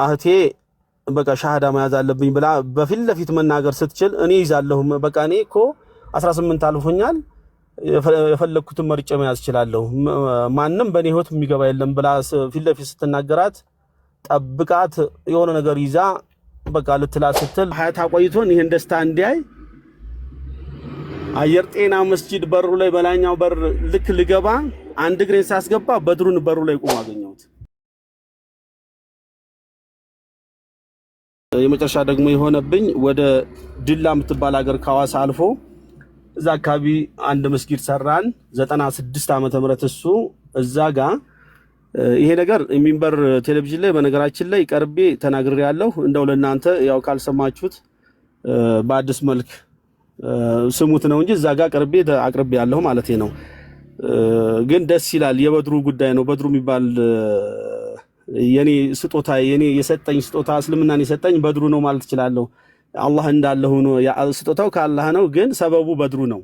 አህቴ በቃ ሻሃዳ መያዝ አለብኝ ብላ በፊት ለፊት መናገር ስትችል እኔ ይዛለሁ በቃ እኔ እኮ 18 አልፎኛል የፈለኩትን መርጬ መያዝ እችላለሁ ማንንም በኔ ህይወት የሚገባ የለም ብላ ፊት ለፊት ስትናገራት ጠብቃት የሆነ ነገር ይዛ በቃ ልትላት ስትል ሀያት አቆይቶን ይሄን ደስታ እንዲያይ አየር ጤና መስጂድ በሩ ላይ በላኛው በር ልክ ልገባ አንድ ግሬን ሳስገባ በድሩን በሩ ላይ ቆሞ አገኘሁት። የመጨረሻ ደግሞ የሆነብኝ ወደ ድላ የምትባል ሀገር ካዋሳ አልፎ እዛ አካባቢ አንድ መስጊድ ሰራን 96 ዓመተ ምህረት እሱ እዛ ጋር ይሄ ነገር ሚንበር ቴሌቪዥን ላይ በነገራችን ላይ ቀርቤ ተናግሬያለሁ። እንደው ለእናንተ ያው ካልሰማችሁት በአዲስ መልክ ስሙት ነው እንጂ እዛ ጋር ቀርቤ አቅርቤያለሁ ማለት ነው። ግን ደስ ይላል። የበድሩ ጉዳይ ነው። በድሩ የሚባል የኔ ስጦታ የኔ የሰጠኝ ስጦታ እስልምናን የሰጠኝ በድሩ ነው ማለት እችላለሁ። አላህ እንዳለ ሆኖ ስጦታው ከአላህ ነው፣ ግን ሰበቡ በድሩ ነው።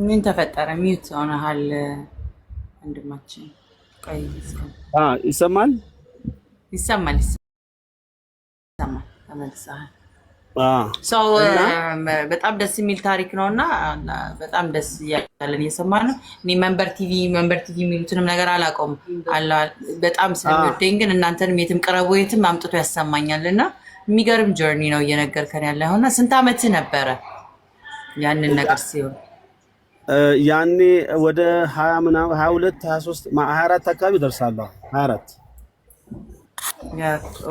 ምን ተፈጠረ? ሚውት ሆነሃል ወንድማችን። ቆይ ይሰማል ይሰማል ይሰማል ተመልሰሃል። በጣም ደስ የሚል ታሪክ ነውና በጣም ደስ ያለን እየሰማን ነው። እኔ መንበር ቲቪ የሚሉትንም ነገር አላውቀውም በጣም ስለሚወደኝ፣ ግን እናንተንም የትም ቅረቡ የትም አምጥቶ ያሰማኛልና የሚገርም ጆርኒ ነው እየነገርከን ያለውና ስንት ዓመት ነበረ ያንን ነገር ሲሆን? ያኔ ወደ 20 ምናምን 22 23 24 አካባቢ ደርሳለሁ። 24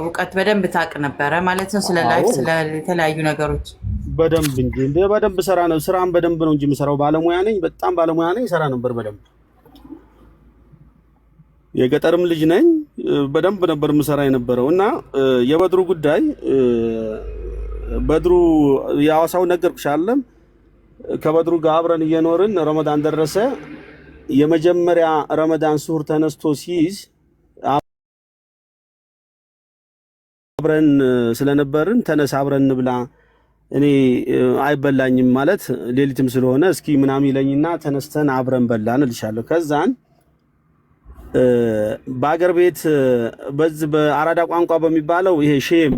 እውቀት በደንብ ታውቅ ነበረ ማለት ነው ስለ ላይፍ ስለ የተለያዩ ነገሮች በደንብ እንጂ በደንብ ሰራ ነው። ስራም በደንብ ነው እንጂ የምሰራው ባለሙያ ነኝ፣ በጣም ባለሙያ ነኝ። ሰራ ነበር በደንብ። የገጠርም ልጅ ነኝ፣ በደንብ ነበር የምሰራ የነበረው እና የበድሩ ጉዳይ በድሩ ያዋሳው ነገርኩሽ አይደለም። ከበድሩ ጋር አብረን እየኖርን ረመዳን ደረሰ። የመጀመሪያ ረመዳን ሱር ተነስቶ ሲይዝ አብረን ስለነበርን ተነስ አብረን እንብላ፣ እኔ አይበላኝም ማለት ሌሊትም ስለሆነ እስኪ ምናምን ይለኝና ተነስተን አብረን በላን እልሻለሁ። ከዛን በአገር ቤት በዚህ በአራዳ ቋንቋ በሚባለው ይሄ ሼም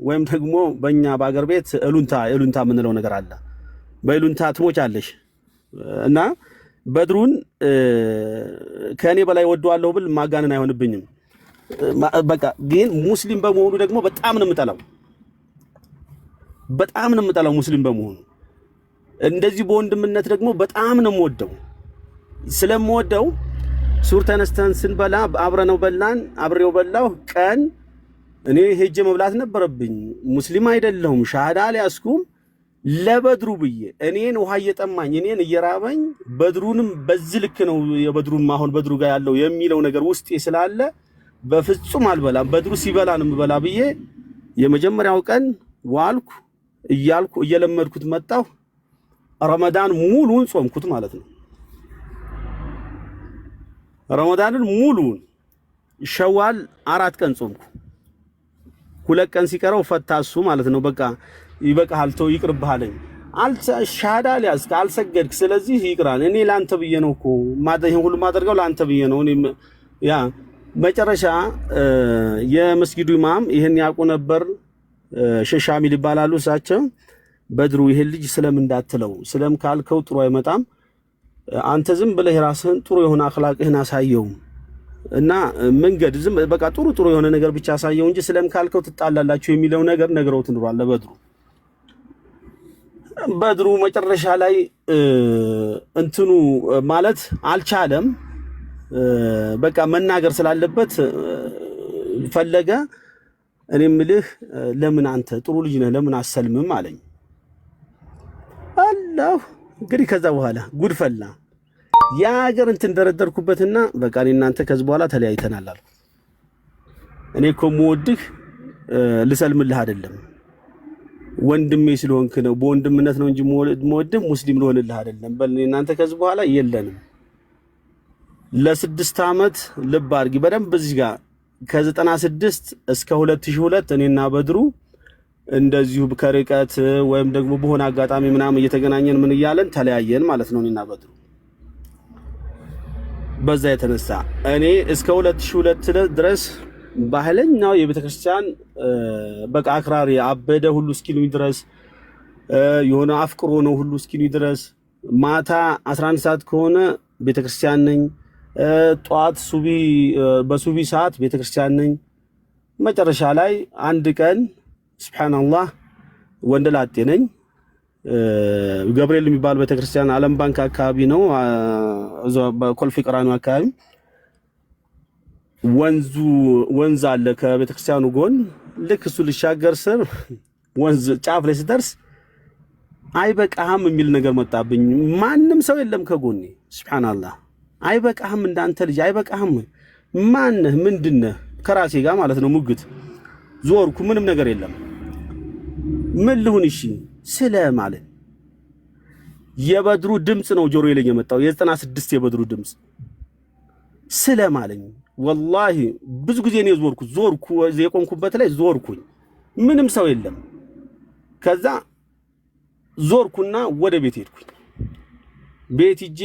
ወይም ደግሞ በእኛ በአገር ቤት እሉንታ የምንለው ነገር አለ። በእሉንታ ትሞቻለሽ እና በድሩን ከኔ በላይ ወደዋለሁ ብል ማጋነን አይሆንብኝም። በቃ ግን ሙስሊም በመሆኑ ደግሞ በጣም ነው የምጠላው ሙስሊም በመሆኑ። እንደዚህ በወንድምነት ደግሞ በጣም ነው የምወደው። ስለምወደው ሱር ተነስተን ስንበላ አብረነው በላን፣ አብሬው በላው። ቀን እኔ ሄጄ መብላት ነበረብኝ። ሙስሊም አይደለሁም፣ ሻሃዳ አልያዝኩም። ለበድሩ ብዬ እኔን ውሃ እየጠማኝ እኔን እየራበኝ በድሩንም በዚህ ልክ ነው የበድሩም አሁን በድሩ ጋር ያለው የሚለው ነገር ውስጤ ስላለ በፍጹም አልበላም። በድሩ ሲበላ ነው የምበላ ብዬ የመጀመሪያው ቀን ዋልኩ እያልኩ እየለመድኩት መጣሁ። ረመዳን ሙሉን ጾምኩት ማለት ነው። ረመዳንን ሙሉን ሸዋል 4 ቀን ጾምኩ። 2 ቀን ሲቀረው ፈታሱ ማለት ነው። በቃ ይበቃሃል ተው ይቅርብሃለኝ። ሻሃዳ ሊያዝክ አልሰገድክ፣ ስለዚህ ይቅራል። እኔ ላንተ ብዬ ነው እኮ ይሄን ሁሉ ማደርገው ላንተ ብዬ ነው። እኔ ያ መጨረሻ የመስጊዱ ኢማም ይሄን ያውቁ ነበር። ሸሻሚል ይባላሉ እሳቸው። በድሩ ይሄን ልጅ ስለምን እንዳትለው ስለም ካልከው ጥሩ አይመጣም፣ አንተ ዝም ብለህ ራስህን ጥሩ የሆነ አኽላቅህን አሳየው እና መንገድ ዝም በቃ ጥሩ የሆነ ነገር ብቻ አሳየው እንጂ ስለም ካልከው ትጣላላችሁ የሚለው ነገር ነግረውት ኑሯል ለበድሩ። በድሩ መጨረሻ ላይ እንትኑ ማለት አልቻለም። በቃ መናገር ስላለበት ፈለገ። እኔ ምልህ ለምን አንተ ጥሩ ልጅ ነህ ለምን አሰልምም አለኝ። አላህ እንግዲህ ከዛ በኋላ ጉድ ፈላ። ያ ሀገር እንትን ደረደርኩበትና በቃ እኔ እናንተ ከዚህ በኋላ ተለያይተናል አልኩ። እኔ እኮ የምወድህ ልሰልምልህ አይደለም ወንድሜ ስለሆንክ ነው፣ በወንድምነት ነው እንጂ የምወድህ ሙስሊም ልሆንልህ አይደለም። በል እኔ እናንተ ከዚህ በኋላ የለንም። ለ6 ዓመት ልብ አድርጊ በደንብ እዚህ ጋር ከ96 እስከ 2002 እኔና በድሩ እንደዚሁ ከርቀት ወይም ደግሞ በሆነ አጋጣሚ ምናምን እየተገናኘን ምን እያለን ተለያየን ማለት ነው እኔና በድሩ። በዛ የተነሳ እኔ እስከ 2002 ድረስ ባህለኛው የቤተክርስቲያን በቃ አክራሪ አበደ ሁሉ እስኪሉኝ ድረስ የሆነ አፍቅሮ ነው ሁሉ እስኪሉኝ ድረስ ማታ 11 ሰዓት ከሆነ ቤተክርስቲያን ነኝ፣ ጧት ሱቢ በሱቢ ሰዓት ቤተክርስቲያን ነኝ። መጨረሻ ላይ አንድ ቀን ሱብሃንአላህ ወንደላጤ ነኝ። ገብርኤል የሚባል ቤተክርስቲያን ዓለም ባንክ አካባቢ ነው፣ እዛው በኮልፌ ቀራኒዮ አካባቢ ወንዝ አለ ከቤተክርስቲያኑ ጎን። ልክ እሱ ልሻገር ስር ወንዝ ጫፍ ላይ ስደርስ አይበቃህም የሚል ነገር መጣብኝ። ማንም ሰው የለም ከጎኔ። ሱብሃንአላህ አይበቃህም፣ እንዳንተ ልጅ አይበቃህም፣ ማነህ ምንድነህ? ከራሴ ጋር ማለት ነው ሙግት። ዞርኩ፣ ምንም ነገር የለም። ምን ልሁን? እሺ ስለ ማለት የበድሩ ድምጽ ነው ጆሮዬ ላይ የመጣው፣ የ96 የበድሩ ድምጽ ስለ ማለኝ። ወላሂ ብዙ ጊዜ ነው ዞርኩ፣ የቆምኩበት ላይ ዞርኩኝ፣ ምንም ሰው የለም። ከዛ ዞርኩና ወደ ቤት ሄድኩኝ። ቤት ሂጄ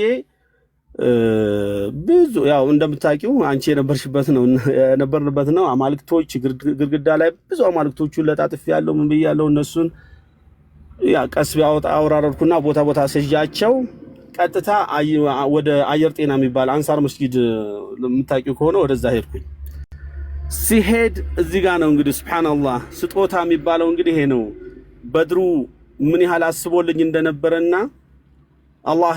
ብዙ ያው እንደምታውቂው አንቺ የነበርንበት ነው አማልክቶች ግድግዳ ላይ ብዙ አማልክቶቹን ለጣጥፍ ያለው ምን ብያለው እነሱን ያ ቀስ ቢያወጣ አውራረድኩና ቦታ ሰጃቸው ቀጥታ ወደ አየር ጤና የሚባል አንሳር መስጊድ ለምታውቂው ከሆነ ወደዛ ሄድኩኝ። ሲሄድ እዚህ ጋር ነው እንግዲህ ሱብሃንአላህ ስጦታ የሚባለው እንግዲህ ይሄ ነው። በድሩ ምን ያህል አስቦልኝ እንደነበረና አላህ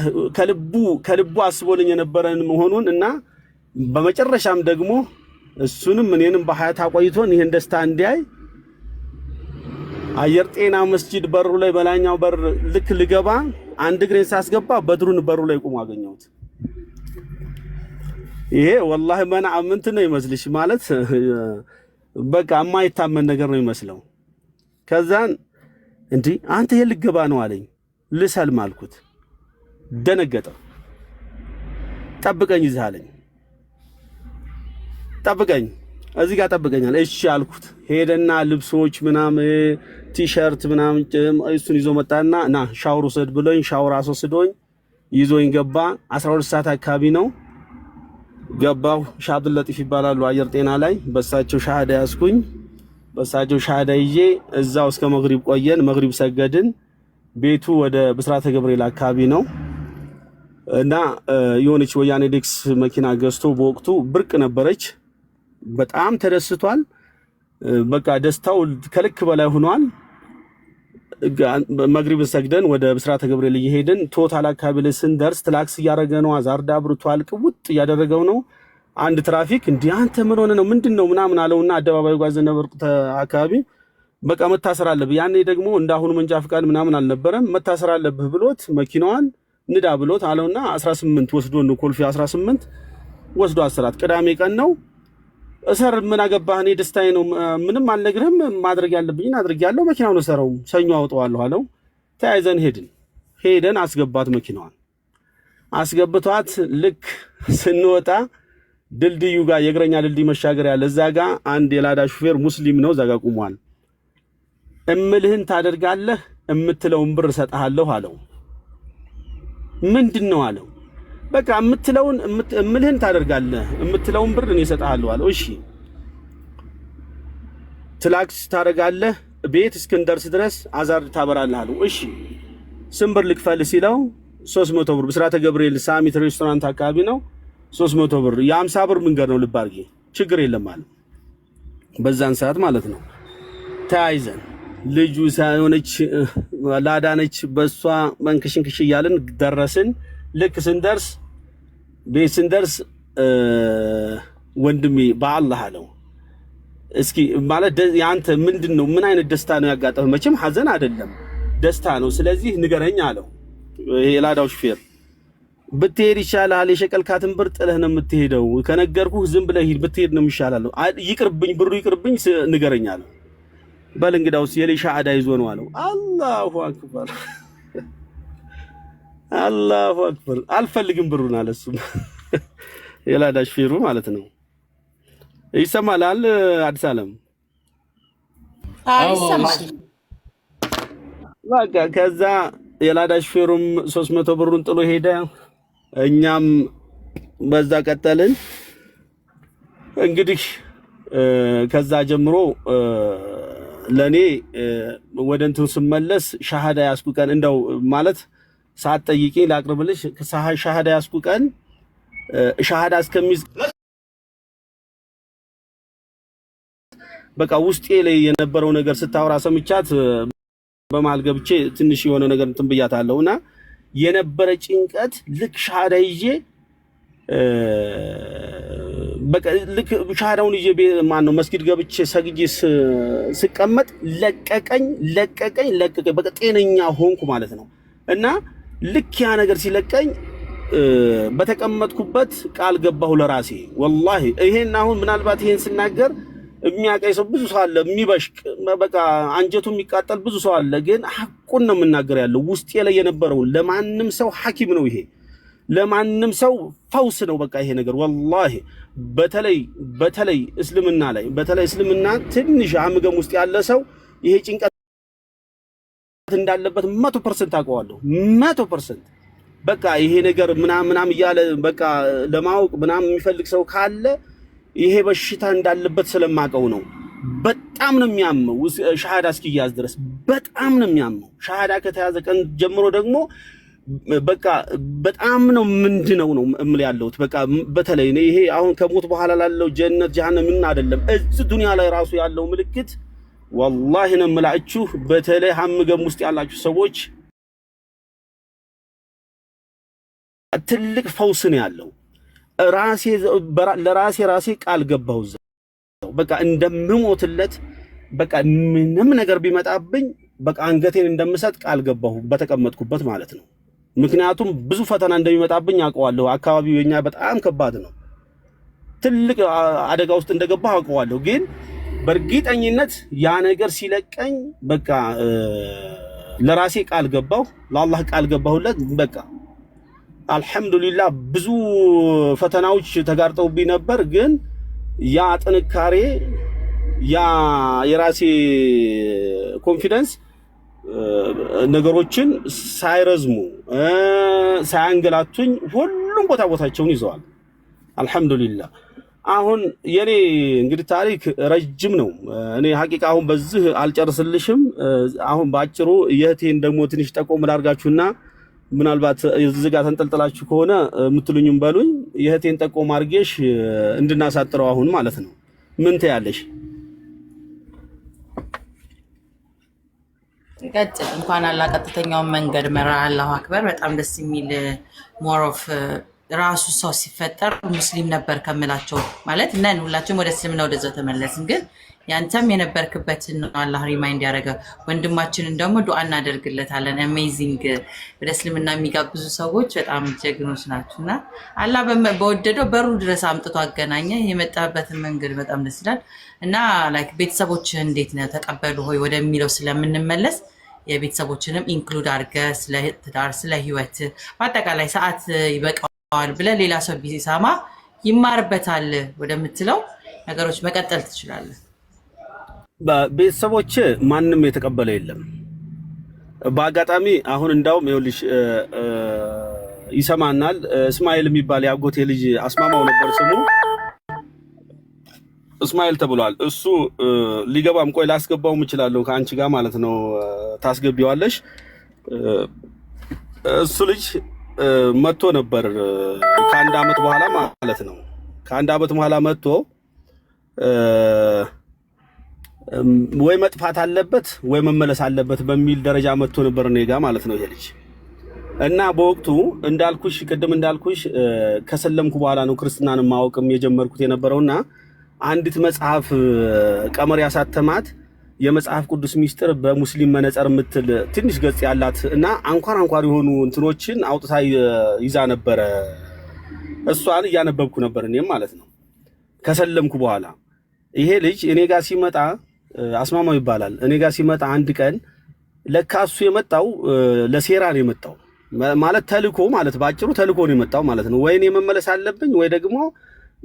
ከልቡ አስቦልኝ የነበረን መሆኑን እና በመጨረሻም ደግሞ እሱንም እኔንም በሐያት አቆይቶን ይሄን ደስታ እንዲያይ አየር ጤና መስጂድ በሩ ላይ በላኛው በር ልክ ልገባ አንድ እግሬን ሳስገባ በድሩን በሩ ላይ ቆሞ አገኘሁት። ይሄ ወላሂ ምንት ነው ይመስልሽ ማለት በቃ የማይታመን ነገር ነው ይመስለው። ከዛን እንዴ አንተ የልገባ ነው አለኝ። ልሰልም አልኩት። ደነገጠ። ጠብቀኝ እዚህ አለኝ። ጠብቀኝ እዚህ ጋር ጠብቀኛል። እሺ አልኩት። ሄደና ልብሶች ምናምን ቲሸርት ምናምን እሱን ይዞ መጣና ና ሻወር ወሰድ ብሎኝ ሻወር አስወስዶኝ ይዞኝ ገባ። 12 ሰዓት አካባቢ ነው ገባሁ። ሻህ አብዱል ለጢፍ ይባላሉ አየር ጤና ላይ። በሳቸው ሻሃዳ ያስኩኝ። በሳቸው ሻሃዳ ይዤ እዛው እስከ መግሪብ ቆየን። መግሪብ ሰገድን። ቤቱ ወደ ብስራተ ገብርኤል አካባቢ ነው እና የሆነች ወያኔ ዴክስ መኪና ገዝቶ በወቅቱ ብርቅ ነበረች። በጣም ተደስቷል። በቃ ደስታው ከልክ በላይ ሆኗል። መግሪብ ሰግደን ወደ ብስራተ ገብርኤል እየሄድን ቶታል አካባቢ ላይ ስንደርስ ትላክስ እያደረገ ነው። አዛርዳ አብርቷል። ቅውጥ እያደረገው ነው። አንድ ትራፊክ እንዴ አንተ ምን ሆነ ነው ምንድነው ምናምን አለውና አደባባዩ ጋር ዘነበርኩ አካባቢ በቃ መታሰር አለብህ። ያኔ ደግሞ እንዳሁኑ መንጃ ፍቃድ ምናምን አልነበረም። መታሰር አለብህ ብሎት መኪናዋን ንዳ ብሎት አለውና 18 ወስዶ ነው ኮልፌ 18 ወስዶ አሰራት። ቅዳሜ ቀን ነው እሰር ምን አገባህ እኔ ደስታዬ ነው ምንም አልነግርህም ማድረግ ያለብኝን አድርጌያለሁ መኪናውን እሰረው ሰኞ አውጣዋለሁ አለው። ተያይዘን ሄደን አስገባት። መኪናዋን አስገብቷት ልክ ስንወጣ ድልድዩ ጋር የእግረኛ ድልድይ መሻገር ያለ እዛ ጋር አንድ የላዳ ሹፌር ሙስሊም ነው እዛ ጋር ቆሟል። እምልህን ታደርጋለህ እምትለውን ብር እሰጥሃለሁ አለው። ምንድነው አለው። በቃ እምልህን ታደርጋለህ እምትለውን ብር እኔ እሰጥሃለሁ አለው። እሺ ትላክስ ታደርጋለህ ቤት እስክንደርስ ድረስ አዛር ታበራለህ አለው። እሺ ስንት ብር ልክፈል ሲለው 300 ብር ብስራተ ገብርኤል ሳሚት ሬስቶራንት አካባቢ ነው 300 ብር የ50 ብር መንገድ ነው ልብ አድርጌ ችግር የለም አለ። በዛን ሰዓት ማለት ነው ተያይዘን ልጁ ሳይሆነች ላዳነች በሷ መንክሽንክሽ እያልን ደረስን። ልክ ስንደርስ ቤት ስንደርስ ወንድሜ በአላህ አለው እስኪ ማለት ያንተ ምንድነው ምን አይነት ደስታ ነው ያጋጠመው? መቼም ሐዘን አይደለም ደስታ ነው። ስለዚህ ንገረኝ አለው። የላዳው ሹፌር ብትሄድ ይሻላል የሸቀልካትን ብር ጥለህ ነው የምትሄደው። ከነገርኩህ ዝም ብለህ ሂድ ብትሄድ ነው የሚሻላል። ይቅርብኝ ብሩ ይቅርብኝ ንገረኝ አለው። በል እንግዳውስ የሌሻ አዳ ይዞ ነው አለው። አላሁ አክበር አላሁ አክበር አልፈልግም ብሩን አለ። እሱ የላዳ ሹፌሩ ማለት ነው። ይሰማል አዲስ ዓለም ይሰማል። በቃ ከዛ የላዳ ሹፌሩም 300 ብሩን ጥሎ ሄደ። እኛም በዛ ቀጠልን። እንግዲህ ከዛ ጀምሮ ለኔ ወደ እንትን ስመለስ ሻሃዳ ያስኩ ቀን እንደው ማለት ሳትጠይቂኝ ላቅርብልሽ ሻሃዳ ያስኩ ቀን ሻሃዳ እስከሚዝ በቃ ውስጤ ላይ የነበረው ነገር ስታወራ ሰምቻት በመሃል ገብቼ ትንሽ የሆነ ነገር እንትን ብያታለሁና የነበረ ጭንቀት ልክ ሻሃዳ ይዤ በቃ ልክ ሻሃዳውን ይዤ ማን ነው መስጊድ ገብቼ ሰግጄ ስቀመጥ ለቀቀኝ በቃ ጤነኛ ሆንኩ ማለት ነው። እና ልክ ያ ነገር ሲለቀኝ በተቀመጥኩበት ቃል ገባሁ ለራሴ ወላሂ። ይሄን አሁን ምናልባት ይሄን ስናገር የሚያቀይ ሰው ብዙ ሰው አለ፣ የሚበሽቅ በቃ አንጀቱ የሚቃጠል ብዙ ሰው አለ። ግን ሐቁን ነው የምናገር ያለው ውስጤ ላይ የነበረው። ለማንም ሰው ሐኪም ነው ይሄ፣ ለማንም ሰው ፈውስ ነው በቃ ይሄ ነገር ወላሂ። በተለይ እስልምና ላይ በተለይ እስልምና ትንሽ አምገም ውስጥ ያለ ሰው ይሄ ጭንቀት እንዳለበት 100% አውቀዋለሁ 100%። በቃ ይሄ ነገር ምናምን እያለ በቃ ለማወቅ ምናምን የሚፈልግ ሰው ካለ ይሄ በሽታ እንዳለበት ስለማቀው ነው። በጣም ነው የሚያመው ሻሃዳ እስኪያዝ ድረስ በጣም ነው የሚያመው። ሻሃዳ ከተያዘ ቀን ጀምሮ ደግሞ በቃ በጣም ነው ምንድነው ነው እምል ያለሁት። በቃ በተለይ ይሄ አሁን ከሞት በኋላ ላለው ጀነት ጀሃነም ምን አይደለም እዚህ ዱንያ ላይ ራሱ ያለው ምልክት ወላሂ ነው የምላችሁ። በተለይ ሀምገም ውስጥ ያላችሁ ሰዎች ትልቅ ፈውስ ነው ያለው። ለራሴ ቃል ገባሁ በቃ እንደምሞትለት በቃ ምንም ነገር ቢመጣብኝ በቃ አንገቴን እንደምሰጥ ቃል ገባሁ በተቀመጥኩበት ማለት ነው። ምክንያቱም ብዙ ፈተና እንደሚመጣብኝ አውቀዋለሁ። አካባቢው የኛ በጣም ከባድ ነው። ትልቅ አደጋ ውስጥ እንደገባሁ አውቀዋለሁ። ግን በእርግጠኝነት ያ ነገር ሲለቀኝ በቃ ለራሴ ቃል ገባሁ፣ ለአላህ ቃል ገባሁለት። በቃ አልহামዱሊላህ ብዙ ፈተናዎች ተጋርጠውብኝ ነበር። ግን ያ ጥንካሬ ያ የራሴ ኮንፊደንስ ነገሮችን ሳይረዝሙ ሳያንገላቱኝ ሁሉም ቦታቸውን ይዘዋል አልহামዱሊላህ። አሁን የኔ እንግዲህ ታሪክ ረጅም ነው። እኔ ሐቂቃ አሁን በዚህ አልጨርስልሽም። አሁን ባጭሩ የእህቴን ደግሞ ትንሽ ጠቆም ላድርጋችሁና ምናልባት እዚህ ጋር ተንጠልጥላችሁ ከሆነ የምትሉኝም በሉኝ። የእህቴን ጠቆም አድርጌሽ እንድናሳጥረው አሁን ማለት ነው። ምን ትያለሽ? ቀጥል። እንኳን አላህ ቀጥተኛውን መንገድ መራ። አላሁ አክበር። በጣም ደስ የሚል ሞር ኦፍ ራሱ ሰው ሲፈጠር ሙስሊም ነበር ከምላቸው ማለት ነን ሁላችንም ወደ እስልምና ወደዛው ተመለስን። ግን ያንተም የነበርክበትን ነው አላህ ሪማይንድ ያደረገ። ወንድማችንን ደግሞ ዱዓ እናደርግለታለን። አሜዚንግ ወደ እስልምና የሚጋብዙ ሰዎች በጣም ጀግኖች ናችሁና አላህ በወደደው በሩ ድረስ አምጥቶ አገናኘ። የመጣበትን መንገድ በጣም ደስ ይላል። እና ላይክ ቤተሰቦች እንዴት ነው ተቀበሉ ሆይ ወደሚለው ስለምንመለስ የቤተሰቦችንም ኢንክሉድ አድርገህ ስለ ትዳር ስለ ህይወት በአጠቃላይ ሰዓት ይበቃዋል ብለህ ሌላ ሰው ቢሰማ ይማርበታል ወደምትለው ነገሮች መቀጠል ትችላለህ። ቤተሰቦች ማንም የተቀበለ የለም። በአጋጣሚ አሁን እንዳውም ይኸውልሽ ይሰማናል። እስማኤል የሚባል ያጎቴ ልጅ አስማማው ነበር ስሙ፣ እስማኤል ተብሏል። እሱ ሊገባም ቆይ ላስገባውም እችላለሁ ከአንቺ ጋር ማለት ነው። ታስገቢዋለሽ። እሱ ልጅ መጥቶ ነበር ከአንድ አመት በኋላ ማለት ነው። ከአንድ አመት በኋላ መጥቶ ወይ መጥፋት አለበት ወይ መመለስ አለበት በሚል ደረጃ መጥቶ ነበር እኔ ጋር ማለት ነው ይሄ ልጅ። እና በወቅቱ እንዳልኩሽ ቅድም እንዳልኩሽ ከሰለምኩ በኋላ ነው ክርስትናን ማወቅም የጀመርኩት የነበረውና አንዲት መጽሐፍ ቀመር ያሳተማት የመጽሐፍ ቅዱስ ሚስጥር በሙስሊም መነጽር ምትል ትንሽ ገጽ ያላት እና አንኳር የሆኑ እንትኖችን አውጥታ ይዛ ነበር። እሷን እያነበብኩ ነበር እኔም ማለት ነው ከሰለምኩ በኋላ። ይሄ ልጅ እኔ ጋር ሲመጣ አስማማው ይባላል። እኔ ጋር ሲመጣ አንድ ቀን ለካ እሱ የመጣው ለሴራ ነው የመጣው ማለት ተልኮ ማለት ባጭሩ ተልኮ ነው የመጣው ማለት ነው። ወይ እኔ መመለስ አለብኝ ወይ ደግሞ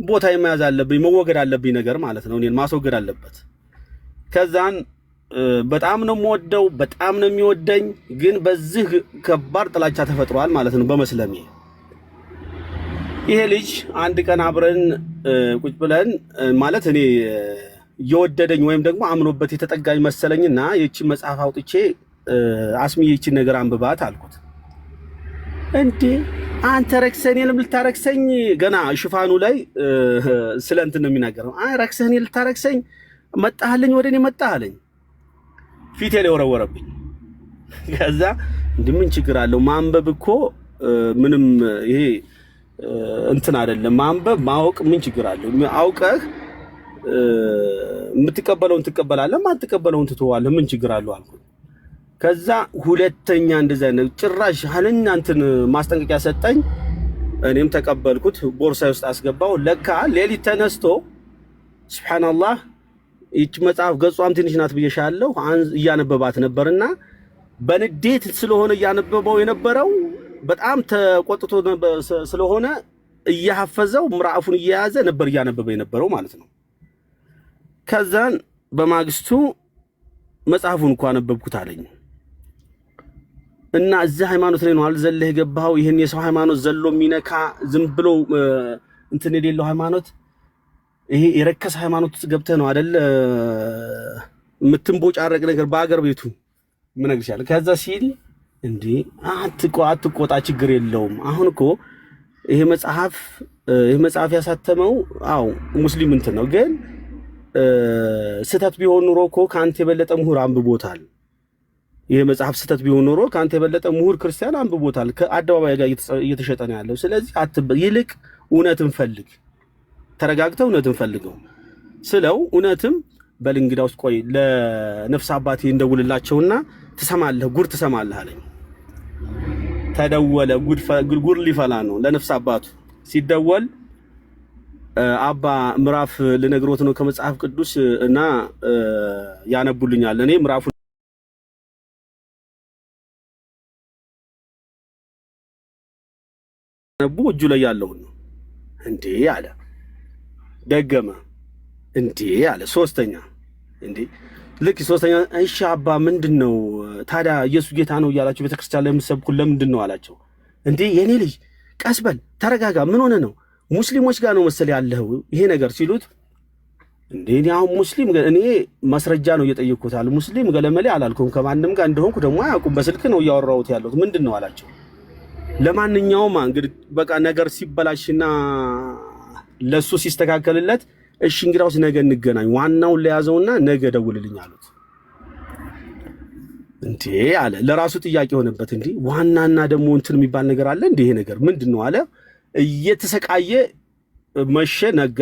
ቦታ የመያዝ አለብኝ መወገድ አለብኝ ነገር ማለት ነው። እኔን ማስወገድ አለበት። ከዛን በጣም ነው የምወደው፣ በጣም ነው የሚወደኝ። ግን በዚህ ከባድ ጥላቻ ተፈጥሯል ማለት ነው በመስለሜ። ይሄ ልጅ አንድ ቀን አብረን ቁጭ ብለን ማለት እኔ እየወደደኝ ወይም ደግሞ አምኖበት የተጠጋኝ መሰለኝና የቺን መጽሐፍ አውጥቼ አስሚዬ ይቺን ነገር አንብባት አልኩት። እንዴ አንተ ረክሰኔ ልታረክሰኝ? ገና ሽፋኑ ላይ ስለ እንትን ነው የሚናገረው። ረክሰኔ ልታረክሰኝ መጣህልኝ፣ ወደ እኔ መጣህልኝ። ፊቴ ላይ ወረወረብኝ። ከዛ እንዴ ምን ችግር አለው? ማንበብ እኮ ምንም ይሄ እንትን አይደለም። ማንበብ ማወቅ ምን ችግር አለው? አውቀህ የምትቀበለውን ትቀበላለህ፣ ማትቀበለውን ትተዋለህ። ምን ችግር አለው አልኩት። ከዛ ሁለተኛ እንደዛ ነው ጭራሽ ሀለኛ እንትን ማስጠንቀቂያ ሰጠኝ። እኔም ተቀበልኩት፣ ቦርሳዬ ውስጥ አስገባው። ለካ ሌሊት ተነስቶ ሱብሃንአላህ ይህች መጽሐፍ ገጿም ትንሽ ናት ብዬሻለሁ፣ እያነበባት ነበርና በንዴት ስለሆነ እያነበበው የነበረው በጣም ተቆጥቶ ስለሆነ እያሐፈዘው ምዕራፉን እየያዘ ነበር እያነበበ የነበረው ማለት ነው። ከዛን በማግስቱ መጽሐፉን እንኳን አነበብኩት አለኝ እና እዚህ ሃይማኖት ላይ ነው አልዘለህ የገባኸው? ይሄን የሰው ሃይማኖት ዘሎ የሚነካ ዝም ብሎ እንትን የሌለው ሃይማኖት፣ ይሄ የረከሰ ሃይማኖት ውስጥ ገብተህ ነው አይደል የምትንቦጫረቅ ነገር በአገር ቤቱ ምን ነግርሻለሁ። ከዛ ሲል እንዴ አትቆጣ፣ ችግር የለውም። አሁን እኮ ይሄ መጽሐፍ ያሳተመው አው ሙስሊም እንትን ነው፣ ግን ስተት ቢሆን ኑሮ እኮ ካንተ የበለጠ ምሁር አንብቦታል። ይሄ መጽሐፍ ስተት ቢሆን ኑሮ ካንተ የበለጠ ምሁር ክርስቲያን አንብቦታል። ከአደባባይ ጋር እየተሸጠ ነው ያለው። ስለዚህ ይልቅ እውነትን ፈልግ፣ ተረጋግተው እውነትን ፈልገው ስለው እውነትም በል እንግዳውስ ቆይ ለነፍስ አባቴ እንደውልላቸውና ትሰማለህ፣ ጉድ ትሰማለህ አለኝ። ተደወለ። ጉድ ሊፈላ ነው ለነፍስ አባቱ ሲደወል አባ ምዕራፍ ልነግሮት ነው ከመጽሐፍ ቅዱስ እና ያነቡልኛል። እኔ ምዕራፉ ነቡ እጁ ላይ ያለው ነው። እንዴ አለ። ደገመ። እንዴ አለ። ሶስተኛ እንዴ ልክ ሶስተኛ እሺ አባ ምንድነው ታዲያ ኢየሱስ ጌታ ነው እያላችሁ ቤተክርስቲያን ላይ የምትሰብኩ ለምንድን ነው አላቸው። እንዴ የኔ ልጅ ቀስበል ተረጋጋ፣ ምን ሆነ ነው ሙስሊሞች ጋር ነው መሰል ያለው ይሄ ነገር ሲሉት፣ እንዴ እኔ አሁን ሙስሊም እኔ ማስረጃ ነው እየጠየቅኩት አለ። ሙስሊም ገለመሌ አላልኩም፣ ከማንም ጋር እንደሆንኩ ደግሞ አያውቁም፣ በስልክ ነው እያወራሁት ያለሁት። ምንድን ነው አላቸው። ለማንኛውም እንግዲህ በቃ ነገር ሲበላሽና ለሱ ሲስተካከልለት እሺ እንግዲያውስ ነገ እንገናኝ፣ ዋናውን ለያዘውና ነገ ደውልልኝ አሉት። እንዴ አለ። ለራሱ ጥያቄ ሆነበት። እንዴ ዋናና ደግሞ እንትን የሚባል ነገር አለ እንዴ? ይሄ ነገር ምንድነው አለ። እየተሰቃየ መሸ፣ ነጋ።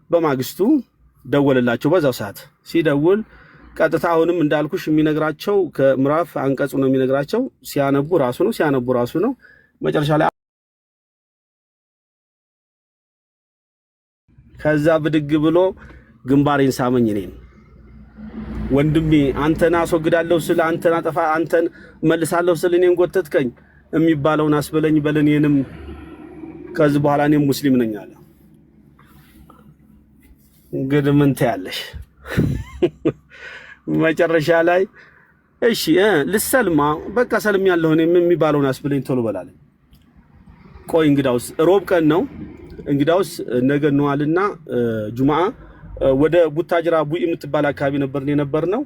በማግስቱ ደወለላቸው። በዛው ሰዓት ሲደውል ቀጥታ አሁንም እንዳልኩሽ የሚነግራቸው ከምዕራፍ አንቀጹ ነው የሚነግራቸው። ሲያነቡ ራሱ ነው። መጨረሻ ላይ ከዛ ብድግ ብሎ ግንባሬን ሳመኝ። እኔን ወንድሜ አንተን አስወግዳለሁ ስለ አንተን አጠፋ አንተን መልሳለሁ ስለ እኔን ጎተትከኝ የሚባለውን አስበለኝ በለን። እኔንም ከዚህ በኋላ እኔም ሙስሊም ነኝ አለ። እንግዲህ ምን ታያለሽ? መጨረሻ ላይ እሺ ልሰልማ በቃ ሰልሚያለሁ እኔ የሚባለውን አስበለኝ ቶሎ በላለኝ። ቆይ እንግዳውስ ሮብ ቀን ነው እንግዳውስ ነገ ነዋልና ጁማአ ወደ ቡታጅራ ቡኢ የምትባል አካባቢ ነበርነው።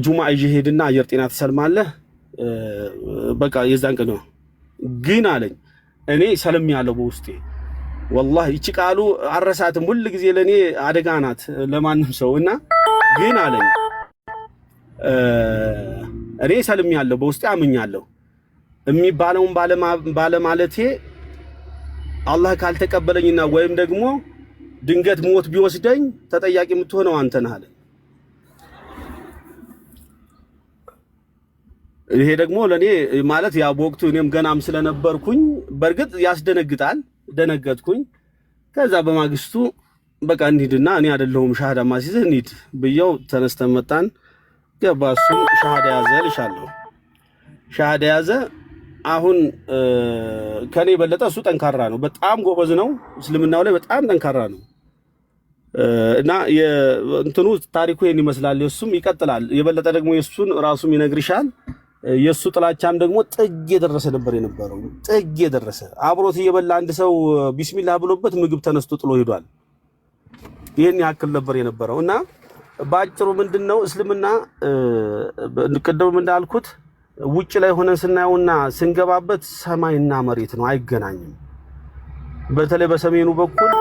ጁማአ ይዤ ሄድና አየር ጤና ተሰልማለህ በቃ የዛን ቀን ነው። ግን አለኝ እኔ ሰልሚያለሁ በውስጤ ወላሂ እቺ ቃሉ አረሳትም፣ ሁሉ ጊዜ ለኔ አደጋ ናት ለማንም ሰው እና ግን አለኝ እኔ ሰልሚያለሁ በውስጤ አምኛለሁ የሚባለውን ባለማለቴ አላህ ካልተቀበለኝና ወይም ደግሞ ድንገት ሞት ቢወስደኝ ተጠያቂ የምትሆነው አንተ ነህ አለ። ይሄ ደግሞ ለኔ ማለት ያ በወቅቱ እኔም ገናም ስለነበርኩኝ በእርግጥ ያስደነግጣል። ደነገጥኩኝ። ከዛ በማግስቱ በቃ እንሂድና እኔ አይደለሁም ሻሃዳ ማሲዝህ እንሂድ ብየው ተነስተን መጣን። ገባ እሱም ሻሃዳ ያዘ ልሻለሁ ሻሃዳ ያዘ። አሁን ከኔ በለጠ እሱ ጠንካራ ነው፣ በጣም ጎበዝ ነው። እስልምናው ላይ በጣም ጠንካራ ነው። እና የእንትኑ ታሪኩ ይሄን ይመስላል። የሱም ይቀጥላል። የበለጠ ደግሞ የሱን ራሱም ይነግርሻል። የሱ ጥላቻም ደግሞ ጥግ የደረሰ ነበር የነበረው። ጥግ የደረሰ አብሮት እየበላ አንድ ሰው ቢስሚላህ ብሎበት ምግብ ተነስቶ ጥሎ ሄዷል። ይሄን ያክል ነበር የነበረው እና ባጭሩ ምንድነው እስልምና ቅድም እንዳልኩት ውጭ ላይ ሆነን ስናየውና ስንገባበት ሰማይና መሬት ነው፣ አይገናኝም። በተለይ በሰሜኑ በኩል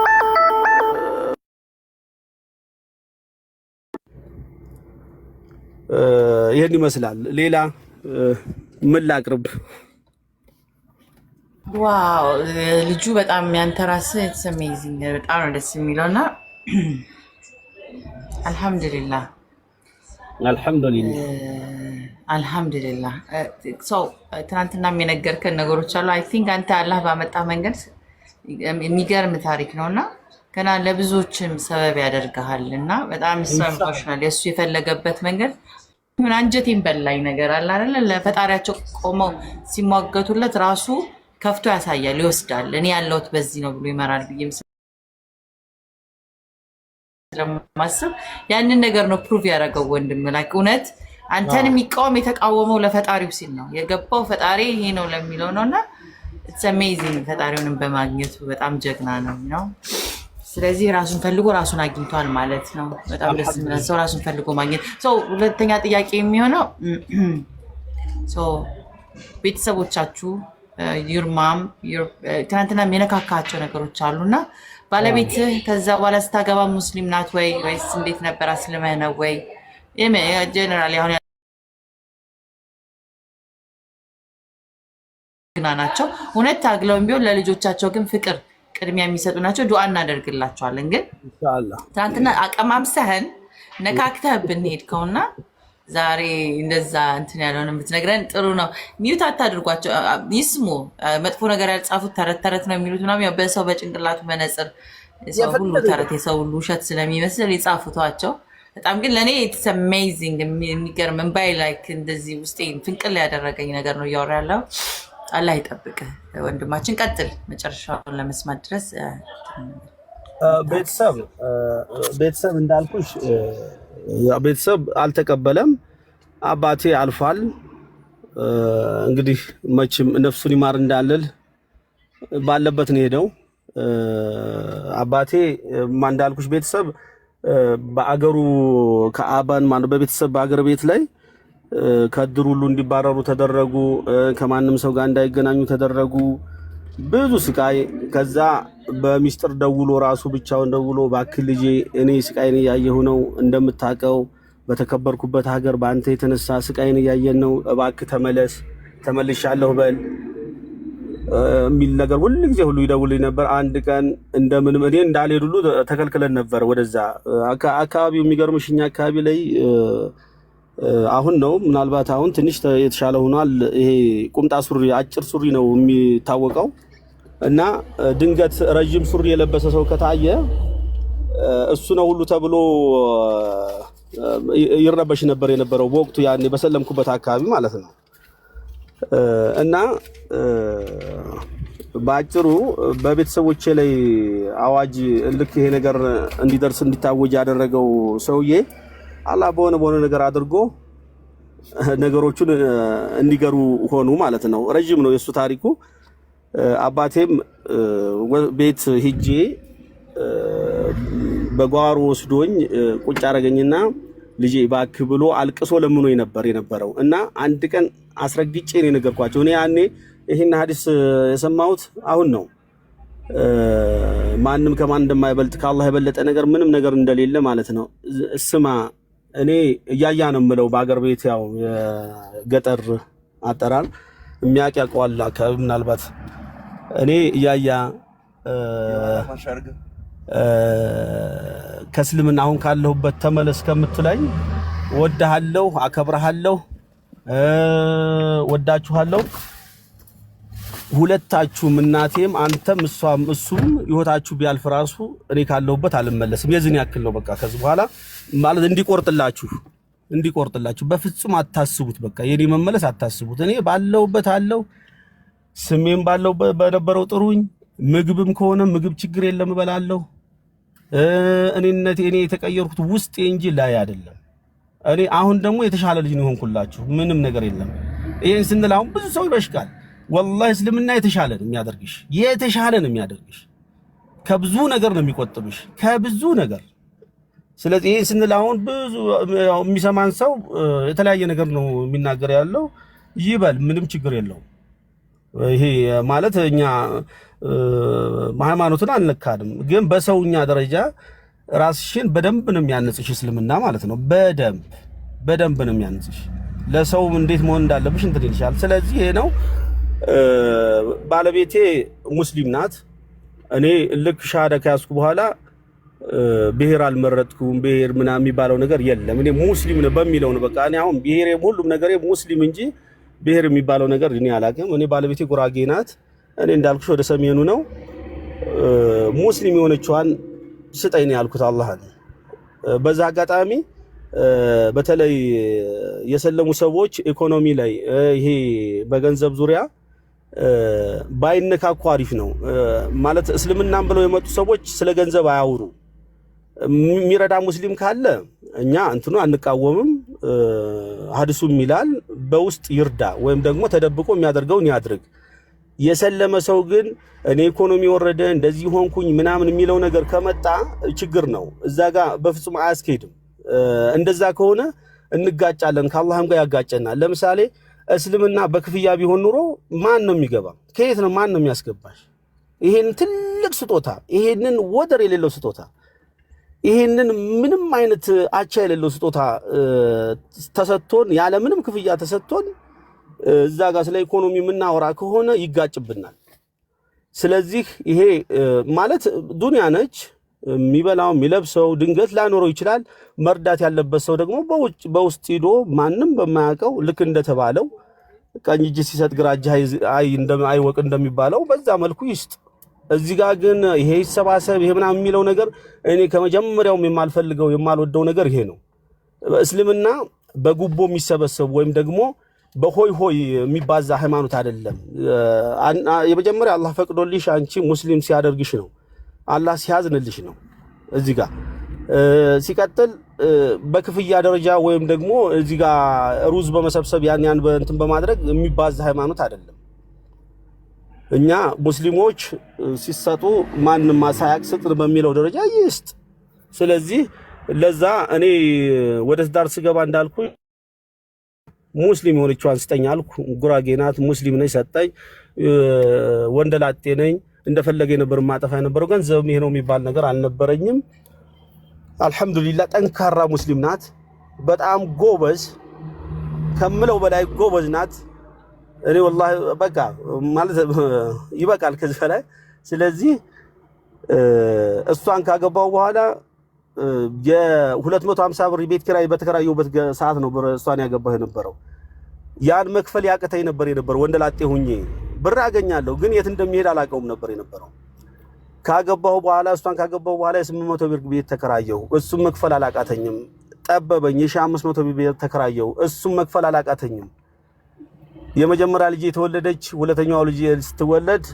ይሄን ይመስላል። ሌላ ምን ላቅርብ? ዋው ልጁ በጣም ያንተራስ ኢትስ አሜዚንግ በጣም ነው ደስ የሚለውና አልহামዱሊላህ አልহামዱሊላህ ሶ ትናንትና የነገርከን ነገሮች አሉ። አይ ቲንክ አንተ አላህ ባመጣ መንገድ የሚገርም ታሪክ ነውና ገና ለብዙዎችም ሰበብ ያደርጋልና በጣም ኢንስፓይሬሽናል የሱ የፈለገበት መንገድ ምን አንጀቴን በላይ ነገር አለ አይደል? ለፈጣሪያቸው ቆመው ሲሟገቱለት ራሱ ከፍቶ ያሳያል፣ ይወስዳል። እኔ ያለሁት በዚህ ነው ብሎ ይመራል ብዬም ስለማስብ ያንን ነገር ነው ፕሩቭ ያደረገው ወንድም። ላይክ እውነት አንተን የሚቃወም የተቃወመው ለፈጣሪው ሲል ነው የገባው። ፈጣሪ ይሄ ነው ለሚለው ነውና ኢትስ አሜዚንግ። ፈጣሪውንም በማግኘቱ በጣም ጀግና ነው። ስለዚህ ራሱን ፈልጎ ራሱን አግኝቷል ማለት ነው። በጣም ደስ የሚል ሰው ራሱን ፈልጎ ማግኘት። ሁለተኛ ጥያቄ የሚሆነው ቤተሰቦቻችሁ ዩርማም ትናንትና የነካካቸው ነገሮች አሉና ባለቤትህ ከዛ በኋላ ስታገባ ሙስሊም ናት ወይ ወይስ እንዴት ነበር? አስልመህ ነው ወይ? ጀነራሊ አሁን ግና ናቸው እውነት ታግለውም ቢሆን ለልጆቻቸው ግን ፍቅር ቅድሚያ የሚሰጡ ናቸው። ዱዓ እናደርግላቸዋለን። ግን ኢንሻአላህ ትናንትና አቀማምሰህን ነካክተህ ብንሄድ ከሆነና ዛሬ እንደዛ እንትን ያለውን ብትነግረን ጥሩ ነው። ሚዩት አታድርጓቸው፣ ይስሙ። መጥፎ ነገር ያልጻፉት ተረት ተረት ነው የሚሉት ምናምን ያው በሰው በጭንቅላቱ መነጽር ሰው ሁሉ ተረት የሰው ሁሉ ውሸት ስለሚመስል የጻፉቷቸው በጣም ግን ለእኔ ኢትስ አሜዚንግ የሚገርም እምባይ ላይክ እንደዚህ ውስጤ ፍንቅል ያደረገኝ ነገር ነው እያወራ ያለው። አላህ ይጠብቅህ ወንድማችን፣ ቀጥል መጨረሻውን ለመስማት ድረስ። ቤተሰብ እንዳልኩሽ ቤተሰብ አልተቀበለም። አባቴ አልፏል። እንግዲህ መቼም ነፍሱን ይማር እንዳልል ባለበት ነው ሄደው። አባቴ እንዳልኩሽ ቤተሰብ በአገሩ ከአባን ማለት በቤተሰብ በአገር ቤት ላይ ከድር ሁሉ እንዲባረሩ ተደረጉ። ከማንም ሰው ጋር እንዳይገናኙ ተደረጉ። ብዙ ስቃይ። ከዛ በሚስጥር ደውሎ ራሱ ብቻውን ደውሎ እባክህ ልጄ እኔ ስቃይን እያየሁ ነው፣ እንደምታውቀው በተከበርኩበት ሀገር በአንተ የተነሳ ስቃይን እያየን ነው፣ እባክህ ተመለስ፣ ተመልሻለሁ በል የሚል ነገር ሁሉ ጊዜ ሁሉ ይደውልኝ ነበር። አንድ ቀን እንደምንም እኔ እንዳልሄድ ሁሉ ተከልክለን ነበር ወደዛ አካባቢው። የሚገርምሽ እኛ አካባቢ ላይ አሁን ነው ምናልባት አሁን ትንሽ የተሻለ ሆኗል። ይሄ ቁምጣ ሱሪ አጭር ሱሪ ነው የሚታወቀው እና ድንገት ረጅም ሱሪ የለበሰ ሰው ከታየ እሱ ነው ሁሉ ተብሎ ይረበሽ ነበር የነበረው በወቅቱ ያኔ በሰለምኩበት አካባቢ ማለት ነው። እና ባጭሩ በቤተሰቦቼ ላይ አዋጅ ልክ ይሄ ነገር እንዲደርስ እንዲታወጅ ያደረገው ሰውዬ አላህ በሆነ ነገር አድርጎ ነገሮቹን እንዲገሩ ሆኑ ማለት ነው። ረጅም ነው የሱ ታሪኩ። አባቴም ቤት ሂጄ በጓሮ ወስዶኝ ቁጭ አረገኝና ልጄ እባክህ ብሎ አልቅሶ ለምኖኝ ነበር የነበረው። እና አንድ ቀን አስረግጬ ነው የነገርኳቸው። እኔ ያኔ ይሄን ሐዲስ የሰማሁት አሁን ነው። ማንም ከማን እንደማይበልጥ ከአላህ የበለጠ ነገር ምንም ነገር እንደሌለ ማለት ነው። ስማ እኔ እያያ ነው የምለው በአገር ቤት ያው የገጠር አጠራር የሚያውቅ ያውቀዋል አካባቢ ምናልባት እኔ እያያ ከእስልምና አሁን ካለሁበት ተመለስ ከምትለኝ ወድሃለሁ፣ አከብርሃለሁ፣ ወዳችኋለሁ ሁለታችሁም እናቴም አንተም እሱም ህይወታችሁ ቢያልፍ ራሱ እኔ ካለሁበት አልመለስም። የዚህን ያክል ነው በቃ። ከዚህ በኋላ ማለት እንዲቆርጥላችሁ በፍጹም አታስቡት። በቃ የኔ መመለስ አታስቡት። እኔ ባለሁበት አለው ስሜም ባለው በነበረው ጥሩኝ። ምግብም ከሆነ ምግብ ችግር የለም እበላለሁ። እኔነቴ እኔ የተቀየርኩት ውስጤ እንጂ ላይ አይደለም። እኔ አሁን ደግሞ የተሻለ ልጅ ነው ሆንኩላችሁ። ምንም ነገር የለም። ይሄን ስንል አሁን ብዙ ሰው ይበሽቃል። ወላሂ እስልምና የተሻለ ነው የሚያደርግሽ፣ የተሻለ ነው የሚያደርግሽ። ከብዙ ነገር ነው የሚቆጥብሽ፣ ከብዙ ነገር። ስለዚህ ይሄን ስንል አሁን ብዙ የሚሰማን ሰው የተለያየ ነገር ነው የሚናገር ያለው ይበል፣ ምንም ችግር የለውም። ይሄ ማለት እኛ ሃይማኖትን አንለካድም፣ ግን በሰውኛ ደረጃ ራስሽን በደንብ ነው የሚያነጽሽ እስልምና ማለት ነው። በደንብ ነው የሚያነጽሽ። ለሰው እንዴት መሆን እንዳለብሽ እንትን ይልሻል። ስለዚህ ይሄ ነው። ባለቤቴ ሙስሊም ናት። እኔ ልክ ሻሃዳ ከያዝኩ በኋላ ብሔር አልመረጥኩም፣ ብሔር ምናምን የሚባለው ነገር የለም። እኔ ሙስሊም ነው በሚለው ነው በቃ። እኔ አሁን ብሔሬ ሁሉም ነገሬ ሙስሊም እንጂ ብሔር የሚባለው ነገር እኔ አላውቅም። እኔ ባለቤቴ ጉራጌ ናት። እኔ እንዳልኩሽ ወደ ሰሜኑ ነው። ሙስሊም የሆነችዋን ስጠኝ ያልኩት አላህን። በዛ አጋጣሚ በተለይ የሰለሙ ሰዎች ኢኮኖሚ ላይ ይሄ በገንዘብ ዙሪያ ባይነካኩ አሪፍ ነው። ማለት እስልምናን ብለው የመጡ ሰዎች ስለ ገንዘብ አያውሩ። የሚረዳ ሙስሊም ካለ እኛ እንትኑ አንቃወምም። ሐዲሱም ይላል በውስጥ ይርዳ ወይም ደግሞ ተደብቆ የሚያደርገውን ያድርግ። የሰለመ ሰው ግን እኔ ኢኮኖሚ ወረደ እንደዚህ ሆንኩኝ ምናምን የሚለው ነገር ከመጣ ችግር ነው። እዛ ጋር በፍጹም አያስኬድም። እንደዛ ከሆነ እንጋጫለን፣ ከአላህም ጋር ያጋጨናል። ለምሳሌ እስልምና በክፍያ ቢሆን ኑሮ ማን ነው የሚገባ? ከየት ነው ማን ነው የሚያስገባሽ? ይሄን ትልቅ ስጦታ፣ ይሄንን ወደር የሌለው ስጦታ፣ ይሄንን ምንም አይነት አቻ የሌለው ስጦታ ተሰጥቶን ያለ ምንም ክፍያ ተሰጥቶን እዛ ጋር ስለ ኢኮኖሚ የምናወራ ከሆነ ይጋጭብናል። ስለዚህ ይሄ ማለት ዱንያ ነች። የሚበላው የሚለብሰው ድንገት ላይኖረው ይችላል። መርዳት ያለበት ሰው ደግሞ በውስጥ ሂዶ ማንም በማያውቀው ልክ እንደተባለው ቀኝ እጅ ሲሰጥ ግራ እጅ አይወቅ እንደሚባለው በዛ መልኩ ይስጥ። እዚህ ጋር ግን ይሄ ይሰባሰብ ይሄ ምናምን የሚለው ነገር እኔ ከመጀመሪያውም የማልፈልገው የማልወደው ነገር ይሄ ነው። እስልምና በጉቦ የሚሰበሰብ ወይም ደግሞ በሆይ ሆይ የሚባዛ ሃይማኖት አይደለም። የመጀመሪያ አላህ ፈቅዶልሽ አንቺ ሙስሊም ሲያደርግሽ ነው። አላህ ሲያዝንልሽ ነው። እዚህ ጋር ሲቀጥል በክፍያ ደረጃ ወይም ደግሞ እዚህ ጋር ሩዝ በመሰብሰብ ያን በእንትን በማድረግ የሚባዛ ሃይማኖት አይደለም። እኛ ሙስሊሞች ሲሰጡ ማንንም ሳያቅ ስጥ በሚለው ደረጃ ይስጥ። ስለዚህ ለዛ እኔ ወደ ትዳር ስገባ እንዳልኩኝ ሙስሊም የሆነችዋን ስጠኝ አልኩ። ጉራጌ ናት፣ ሙስሊም ነኝ፣ ሰጠኝ። ወንደላጤ ነኝ፣ እንደፈለገ ነበር ማጠፋ የነበረው። ገንዘብ ይሄ ነው የሚባል ነገር አልነበረኝም። አልሐምዱሊላህ ጠንካራ ሙስሊም ናት። በጣም ጎበዝ ከምለው በላይ ጎበዝ ናት። እኔ ወላሂ በቃ ማለት ይበቃል ከዚህ በላይ። ስለዚህ እሷን ካገባው በኋላ የ250 ብር ቤት ኪራይ በተከራየሁበት ሰዓት ነው እሷን ያገባው የነበረው። ያን መክፈል ያቀተኝ ነበር የነበረው። ወንደላጤ ሁኜ ብር አገኛለሁ ግን የት እንደሚሄድ አላውቀውም ነበር የነበረው። ካገባው በኋላ እሷን ካገባው በኋላ የ800 ብር ቤት ተከራየሁ። እሱም መክፈል አላቃተኝም። ጠበበኝ። የ1500 ብር ቤት ተከራየሁ። እሱም መክፈል አላቃተኝም። የመጀመሪያ ልጅ የተወለደች ሁለተኛው ልጅ ስትወለድ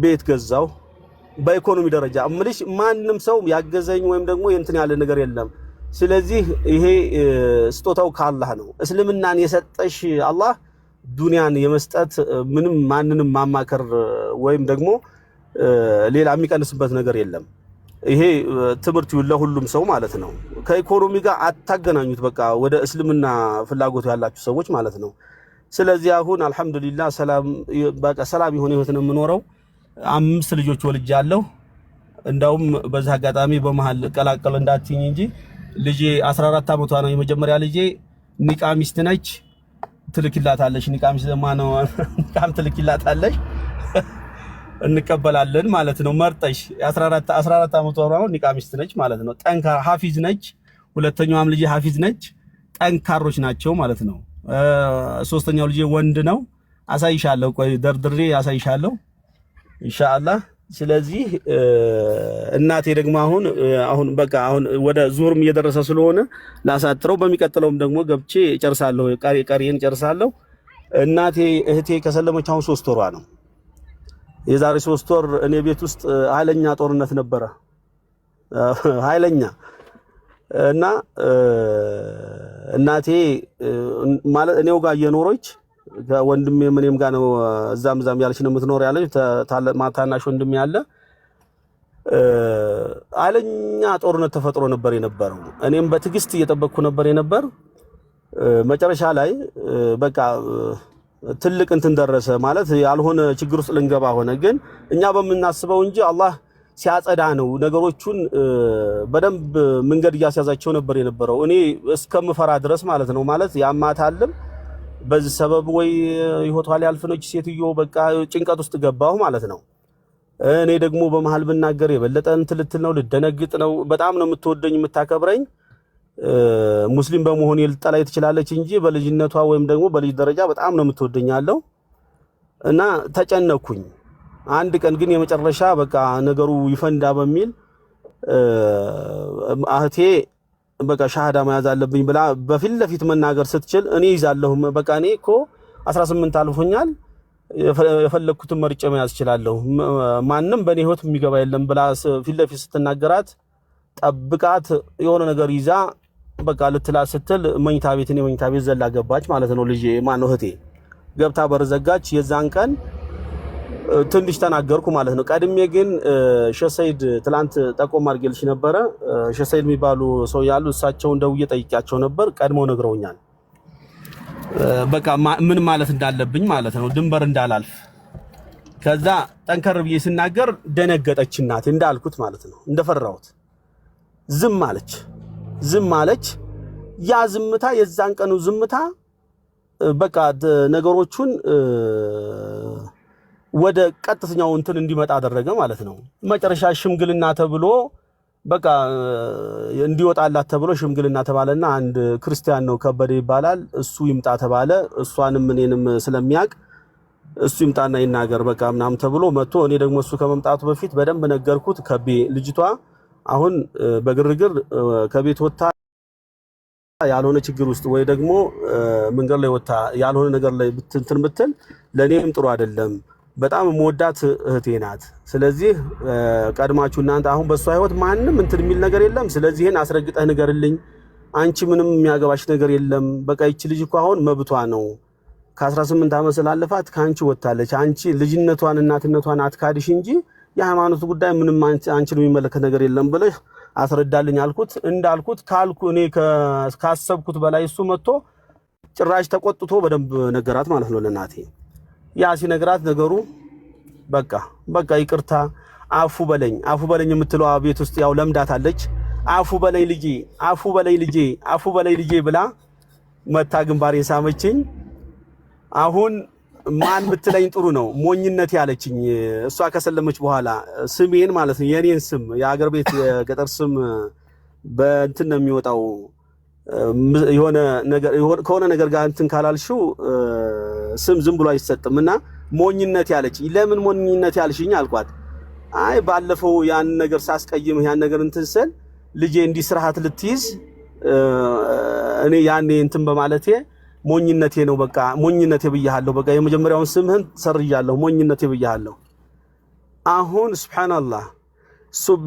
ቤት ገዛው። በኢኮኖሚ ደረጃ እምልሽ ማንንም ሰው ያገዘኝ ወይም ደግሞ እንትን ያለ ነገር የለም። ስለዚህ ይሄ ስጦታው ከአላህ ነው። እስልምናን የሰጠሽ አላህ ዱንያን የመስጠት ምንም ማንንም ማማከር ወይም ደግሞ ሌላ የሚቀንስበት ነገር የለም። ይሄ ትምህርት ለሁሉም ሰው ማለት ነው። ከኢኮኖሚ ጋር አታገናኙት። በቃ ወደ እስልምና ፍላጎቱ ያላችሁ ሰዎች ማለት ነው። ስለዚህ አሁን አልহামዱሊላህ ሰላም የሆነ ህይወት ነው የምኖረው። 5 ልጆች ወልጃለሁ። እንዳውም በዛ አጋጣሚ በመሃል ቀላቀል እንዳትኝ እንጂ ልጄ 14 አመቷ ነው። የመጀመሪያ ልጄ ኒቃሚስት ነች። ትልክላታለሽ ኒቃሚስት ለማነው ኒቃም ትልክላታለሽ እንቀበላለን ማለት ነው። መርጠሽ 14 አመቷ ነው። ኒቃሚስት ነች ማለት ነው። ጠንካራ ሐፊዝ ነች። ሁለተኛዋም ልጄ ሐፊዝ ነች። ጠንካሮች ናቸው ማለት ነው። ሶስተኛው ልጄ ወንድ ነው። አሳይሻለሁ። ቆይ ደርድሬ አሳይሻለሁ ኢንሻአላህ። ስለዚህ እናቴ ደግሞ አሁን በቃ አሁን ወደ ዙህርም እየደረሰ ስለሆነ ላሳጥረው። በሚቀጥለውም ደግሞ ገብቼ ጨርሳለሁ፣ ቀሪን ጨርሳለሁ። እናቴ እህቴ ከሰለመች አሁን 3 ወሯ ነው። የዛሬ 3 ወር እኔ ቤት ውስጥ ኃይለኛ ጦርነት ነበረ። ኃይለኛ እና እናቴ ማለት እኔው ጋር እየኖረች ወንድሜ ምንም ጋር ነው እዛም ያለች ነው የምትኖር ያለች ታናሽ ወንድሜ ያለ ኃይለኛ ጦርነት ተፈጥሮ ነበር የነበረው። እኔም በትግስት እየጠበቅኩ ነበር የነበር መጨረሻ ላይ በቃ ትልቅ እንትን ደረሰ ማለት ያልሆነ ችግር ውስጥ ልንገባ ሆነ። ግን እኛ በመናስበው እንጂ አላህ ሲያጸዳ ነው ነገሮቹን በደንብ መንገድ ያስያዛቸው ነበር የነበረው። እኔ እስከምፈራ ድረስ ማለት ነው ማለት ያማታልም በዚህ ሰበብ ወይ ይሆታል ያልፈነች ሴትዮ በቃ ጭንቀት ውስጥ ገባሁ ማለት ነው። እኔ ደግሞ በመሃል ብናገር የበለጠ እንትልትል ነው ልደነግጥ ነው። በጣም ነው የምትወደኝ የምታከብረኝ ሙስሊም በመሆን ልጠላይ ትችላለች እንጂ በልጅነቷ ወይም ደግሞ በልጅ ደረጃ በጣም ነው የምትወደኝ ያለው እና ተጨነኩኝ። አንድ ቀን ግን የመጨረሻ በቃ ነገሩ ይፈንዳ በሚል እህቴ በቃ ሻሃዳ መያዝ አለብኝ ብላ በፊት ለፊት መናገር ስትችል እኔ ይዛለሁ በቃ እኔ እኮ 18 አልፎኛል የፈለኩትን መርጬ መያዝ እችላለሁ ማንንም በኔ ህይወት የሚገባ የለም ብላ ፊት ለፊት ስትናገራት ጠብቃት የሆነ ነገር ይዛ በቃ ልትላ ስትል መኝታ ቤት ዘላ ገባች ማለት ነው። ልጄ ማነው እህቴ ገብታ በር ዘጋች። የዛን ቀን ትንሽ ተናገርኩ ማለት ነው። ቀድሜ ግን ሼህ ሰይድ ትላንት ጠቆም አድርጌልሽ ነበረ። ሼህ ሰይድ የሚባሉ ሰው ያሉ እሳቸውን ደውዬ ጠይቄያቸው ነበር። ቀድመው ነግረውኛል በቃ ምን ማለት እንዳለብኝ ማለት ነው ድንበር እንዳላልፍ። ከዛ ጠንከር ብዬ ስናገር ደነገጠች እናቴ እንዳልኩት ማለት ነው እንደፈራሁት ዝም አለች። ያ ዝምታ የዛን ቀኑ ዝምታ በቃ ነገሮቹን ወደ ቀጥተኛው እንትን እንዲመጣ አደረገ ማለት ነው። መጨረሻ ሽምግልና ተብሎ በቃ እንዲወጣላት ተብሎ ሽምግልና ተባለና አንድ ክርስቲያን ነው ከበደ ይባላል እሱ ይምጣ ተባለ። እሷንም እኔንም ስለሚያውቅ እሱ ይምጣና ይናገር በቃ ምናምን ተብሎ መጥቶ እኔ ደግሞ እሱ ከመምጣቱ በፊት በደንብ ነገርኩት። ከቤ ልጅቷ አሁን በግርግር ከቤት ወጣ ያልሆነ ችግር ውስጥ ወይ ደግሞ መንገድ ላይ ወጣ ያልሆነ ነገር ላይ ብትል ለኔም ጥሩ አይደለም። በጣም መወዳት እህቴ ናት። ስለዚህ ቀድማችሁ እናንተ አሁን በሷ ህይወት ማንንም እንትን የሚል ነገር የለም። ስለዚህ ይሄን አስረግጠህ ንገርልኝ። አንቺ ምንም የሚያገባሽ ነገር የለም። በቃ ይቺ ልጅ እኮ አሁን መብቷ ነው። ከ18 ዓመት ስላለፋት ካንቺ ወጣለች። አንቺ ልጅነቷን እናትነቷን አትካድሽ እንጂ የሃይማኖት ጉዳይ ምንም አንቺን የሚመለከት ነገር የለም ብለህ አስረዳልኝ አልኩት። እንዳልኩት ካልኩ እኔ ካሰብኩት በላይ እሱ መጥቶ ጭራሽ ተቆጥቶ በደንብ ነገራት ማለት ነው ለናቴ። ያ ሲነግራት ነገሩ በቃ ይቅርታ አፉ በለኝ የምትለው ቤት ውስጥ ያው ለምዳታለች። አፉ በለኝ ልጄ ብላ መታ ግንባሬን ሳመችኝ። አሁን ማን ብትለኝ ጥሩ ነው ሞኝነት ያለችኝ እሷ ከሰለመች በኋላ ስሜን ማለት ነው የኔን ስም የአገር ቤት የገጠር ስም በእንትን ነው የሚወጣው የሆነ ነገር ከሆነ ነገር ጋር እንትን ካላልሽው ስም ዝም ብሎ አይሰጥምና ሞኝነት ያለችኝ። ለምን ሞኝነት ያልሽኝ አልኳት። አይ ባለፈው ያን ነገር ሳስቀይም ያን ነገር እንትን ስል ልጄ እንዲህ ስርዓት ልትይዝ እኔ ያኔ እንትን በማለቴ ሞኝነቴ ነው በቃ ሞኝነቴ ብያለሁ። በቃ የመጀመሪያውን ስምህን ሰርያለሁ ሞኝነቴ ብያለሁ። አሁን ሱብሃንአላህ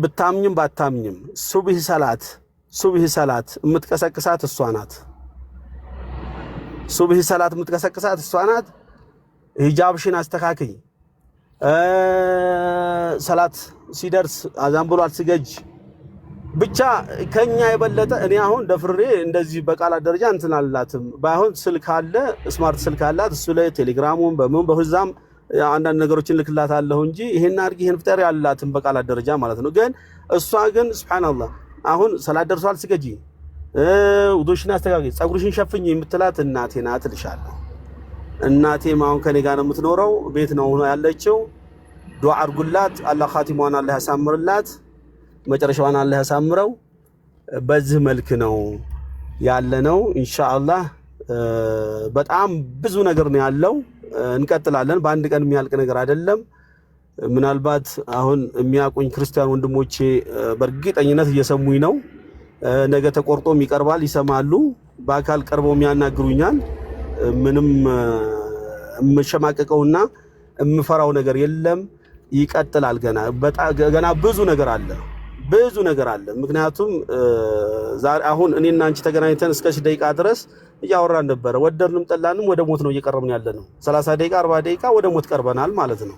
ብታምኝም ባታምኝም ሱብሂ ሰላት የምትቀሰቅሳት እሷ ናት። ሱብሂ ሰላት የምትቀሰቅሳት እሷ ናት። ሂጃብሽን አስተካክይ፣ ሰላት ሲደርስ አዛን ብሏል ስገጅ። ብቻ ከኛ የበለጠ እኔ አሁን ደፍሬ እንደዚህ በቃላት ደረጃ እንትን አላትም። ባይሆን ስልክ አለ ስማርት ስልክ አላት። እሱ ላይ ቴሌግራሙን በሁዛም አንዳንድ ነገሮችን ልክላታለሁ እንጂ ይሄን አድርጊ ይሄን ፍጠር ያላትም በቃላት ደረጃ ማለት ነው። ግን እሷ ግን ሱብሃንአላህ አሁን ሰላት ደርሷል ስገጂ፣ ውዱሽን አስተካክሊ፣ ጸጉርሽን ሸፍኝ የምትላት እናቴ ናት እልሻለሁ። እናቴም አሁን ከኔ ጋር ነው የምትኖረው፣ ቤት ነው ያለችው። ዱዓ አድርጉላት፣ አላህ ኻቲማዋን አላህ ያሳምርላት፣ መጨረሻዋን አላህ ያሳምረው። በዚህ መልክ ነው ያለነው ኢንሻአላህ። በጣም ብዙ ነገር ነው ያለው፣ እንቀጥላለን። በአንድ ቀን የሚያልቅ ነገር አይደለም። ምናልባት አሁን የሚያቁኝ ክርስቲያን ወንድሞቼ በእርግጠኝነት እየሰሙኝ ነው። ነገ ተቆርጦም ይቀርባል፣ ይሰማሉ። በአካል ቀርበው የሚያናግሩኛል። ምንም የምሸማቀቀውና የምፈራው ነገር የለም። ይቀጥላል። ገና ብዙ ነገር አለ። ብዙ ነገር አለ። ምክንያቱም ዛሬ አሁን እኔና አንቺ ተገናኝተን እስከ 10 ደቂቃ ድረስ እያወራን ነበር። ወደድንም ጠላንም ወደ ሞት ነው እየቀረብን ያለነው። 30 ደቂቃ 40 ደቂቃ ወደ ሞት ቀርበናል ማለት ነው።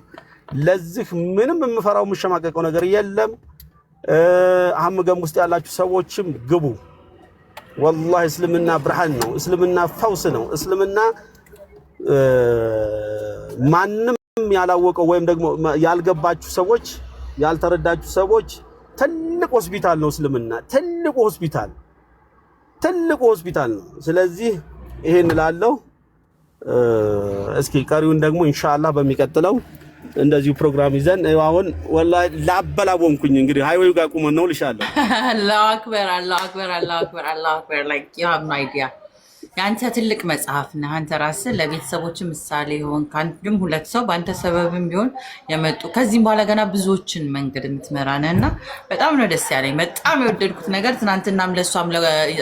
ለዚህ ምንም የምፈራው የምሸማቀቀው ነገር የለም። አህመገም ውስጥ ያላችሁ ሰዎችም ግቡ። ወላሂ እስልምና ብርሃን ነው። እስልምና ፈውስ ነው። እስልምና ማንም ያላወቀው ወይም ደግሞ ያልገባችሁ ሰዎች ያልተረዳችሁ ሰዎች ትልቅ ሆስፒታል ነው እስልምና። ትልቁ ሆስፒታል ነው። ስለዚህ ይሄን እላለሁ። እስኪ ቀሪውን ደግሞ ኢንሻአላህ በሚቀጥለው እንደዚሁ ፕሮግራም ይዘን አሁን ወላሂ ላበላቦምኩኝ እንግዲህ ሃይዌው ጋር ቁመን ነው ልሻለሁ። አላሁ አክበር አላሁ አክበር አላሁ አክበር አላሁ አክበር ላይክ ዩ ሃቭ ኖ አይዲያ። ያንተ ትልቅ መጽሐፍ ነህ። አንተ ራስህ ለቤተሰቦች ምሳሌ ሆን ከአንድም ሁለት ሰው በአንተ ሰበብም ቢሆን የመጡ ከዚህም በኋላ ገና ብዙዎችን መንገድ የምትመራ ነህና በጣም ነው ደስ ያለኝ። በጣም የወደድኩት ነገር ትናንትናም ለሷም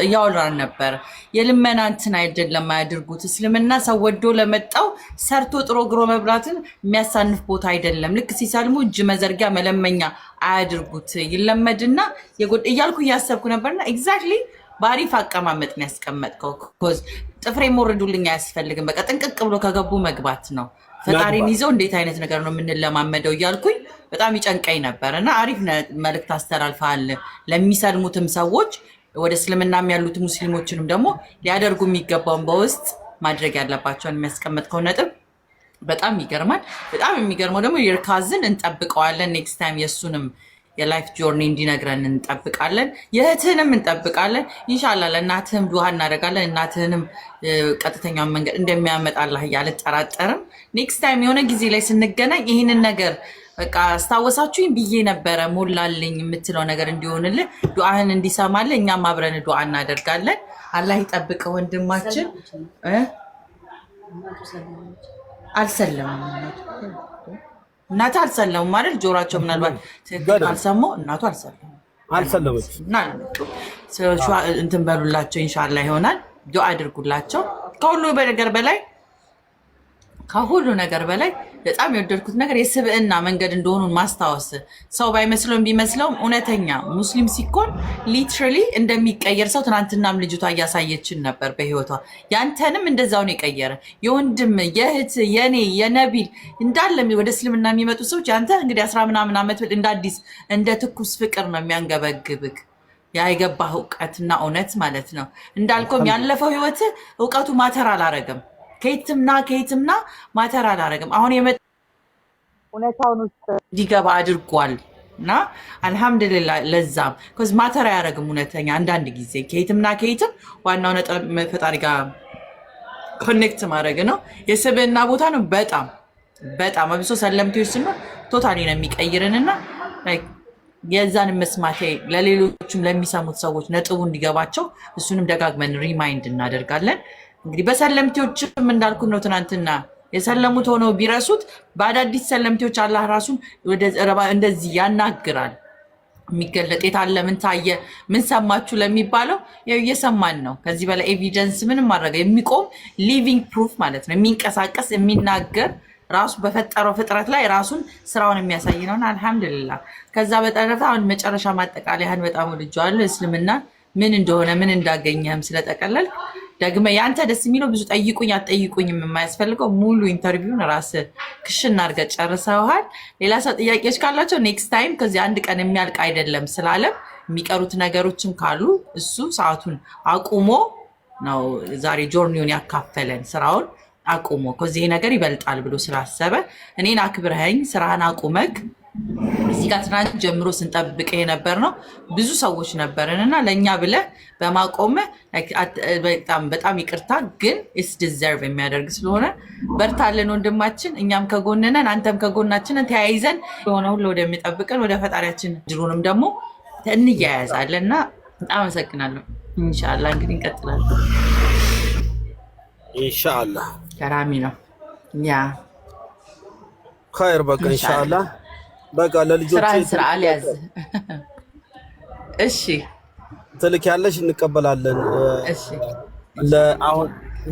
እያወራን ነበር። የልመና እንትን አይደለም የማያደርጉት እስልምና ሰው ወዶ ለመጣው ሰርቶ ጥሮ ግሮ መብላትን የሚያሳንፍ ቦታ አይደለም። ልክ ሲሳልሙ እጅ መዘርጊያ መለመኛ አያድርጉት ይለመድና እያልኩ እያሰብኩ ነበርና ኤግዛክትሊ ባሪፍ አቀማመጥ ነው ያስቀመጥከው። ኮዝ ጥፍሬ ሞርዱልኝ አያስፈልግም። በቃ ጥንቅቅ ብሎ ከገቡ መግባት ነው። ፈጣሪን ይዘው እንዴት አይነት ነገር ነው የምንለማመደው እያልኩኝ በጣም ይጨንቀኝ ነበርና አሪፍ መልእክት አስተላልፈሃል። ለሚሰልሙትም ሰዎች ወደ እስልምናም ያሉት ሙስሊሞችንም ደግሞ ሊያደርጉ የሚገባውን በውስጥ ማድረግ ያለባቸውን የሚያስቀምጥከው ነጥብ በጣም ይገርማል። በጣም የሚገርመው ደግሞ የርካዝን እንጠብቀዋለን። ኔክስት ታይም የሱንም የላይፍ ጆርኒ እንዲነግረን እንጠብቃለን። የእህትህንም እንጠብቃለን። ኢንሻአላህ ለእናትህም ዱዓ እናደርጋለን። እናትህንም ቀጥተኛውን መንገድ እንደሚያመጣልህ አልጠራጠርም። ኔክስት ታይም የሆነ ጊዜ ላይ ስንገናኝ ይህንን ነገር በቃ አስታወሳችሁኝ ብዬ ነበረ ሞላልኝ የምትለው ነገር እንዲሆንልህ ዱዓህን እንዲሰማልህ እኛም አብረን ዱዓ እናደርጋለን። አላህ ይጠብቅህ ወንድማችን። አልሰለምም እናቱ አልሰለሙም ማለት ጆሯቸው ምናልባት ትክክል አልሰማው። እናቱ አልሰለመች እንትን በሉላቸው ኢንሻአላህ ይሆናል። ዱዓ አድርጉላቸው። ከሁሉ ነገር በላይ በጣም የወደድኩት ነገር የስብዕና መንገድ እንደሆኑ ማስታወስ። ሰው ባይመስለውም ቢመስለውም እውነተኛ ሙስሊም ሲኮን ሊትራሊ እንደሚቀየር ሰው ትናንትናም ልጅቷ እያሳየችን ነበር በህይወቷ። ያንተንም እንደዛው ነው የቀየረ። የወንድም የእህት የኔ የነቢል እንዳለ ወደ እስልምና የሚመጡ ሰዎች ያንተ እንግዲህ 10 ምናምን ዓመት እንደ አዲስ እንደ ትኩስ ፍቅር ነው የሚያንገበግብክ። ያይገባህ እውቀትና እውነት ማለት ነው። እንዳልከውም ያለፈው ህይወት እውቀቱ ማተር አላረገም። ከየትምና ማተር አላረግም። አሁን እውነታውን ውስጥ እንዲገባ አድርጓል እና አልሐምዱሊላህ። ለዛም ኮዝ ማተር አያረግም እውነተኛ አንዳንድ ጊዜ ከየትም ዋናው ነጥብ ፈጣሪ ጋር ኮኔክት ማድረግ ነው። የስብዕና ቦታ ነው። በጣም አብሶ ሰለምቴዎች ስንሆን ቶታሊ ነው የሚቀይርንና የዛን መስማቴ ለሌሎችም ለሚሰሙት ሰዎች ነጥቡ እንዲገባቸው እሱንም ደጋግመን ሪማይንድ እናደርጋለን። እንግዲህ በሰለምቴዎችም እንዳልኩት ነው። ትናንትና የሰለሙት ሆነው ቢረሱት በአዳዲስ ሰለምቴዎች አላህ ራሱን እንደዚህ ያናግራል። የሚገለጥ የታለ ምን ታየ ምን ሰማችሁ ለሚባለው እየሰማን ነው። ከዚህ በላይ ኤቪደንስ ምንም ማድረግ የሚቆም ሊቪንግ ፕሩፍ ማለት ነው። የሚንቀሳቀስ የሚናገር ራሱ በፈጠረው ፍጥረት ላይ ራሱን ስራውን የሚያሳይ ነውና አልሐምዱሊላህ። ከዛ በተረፈ አሁን መጨረሻ ማጠቃለያን በጣም ወድጄዋለሁ። እስልምና ምን እንደሆነ ምን እንዳገኘህም ስለጠቀለል ደግመ ያንተ ደስ የሚለው ብዙ ጠይቁኝ አትጠይቁኝም የማያስፈልገው ሙሉ ኢንተርቪውን ራስህ ክሽና አድርገህ ጨርሰዋል። ሌላ ሰው ጥያቄዎች ካላቸው ኔክስት ታይም ከዚህ አንድ ቀን የሚያልቅ አይደለም ስላለም የሚቀሩት ነገሮችም ካሉ እሱ ሰዓቱን አቁሞ ነው ዛሬ ጆርኒውን ያካፈለን ስራውን አቁሞ ከዚህ ነገር ይበልጣል ብሎ ስላሰበ እኔን አክብረኸኝ ስራህን አቁመክ እዚህ ጋር ትናንት ጀምሮ ስንጠብቅ የነበር ነው ብዙ ሰዎች ነበርንና ለኛ ብለ በማቆም በጣም ይቅርታ ግን ኢትስ ዲዘርቭ የሚያደርግ ስለሆነ በርታለን ወንድማችን። እኛም ከጎንነን አንተም ከጎናችን ተያይዘን የሆነ ሁሉ ወደሚጠብቀን ወደ ፈጣሪያችን ድሩንም ደግሞ እንያያዛለንና በጣም አመሰግናለሁ። ኢንሻአላህ እንግዲህ እንቀጥላለን። ኢንሻአላህ ከራሚ ነው ያ ኸይር በቃ ኢንሻአላህ በቃ ለልጆቼ ስራ አልያዝ እሺ ትልክ ያለሽ እንቀበላለን። እሺ ለአሁን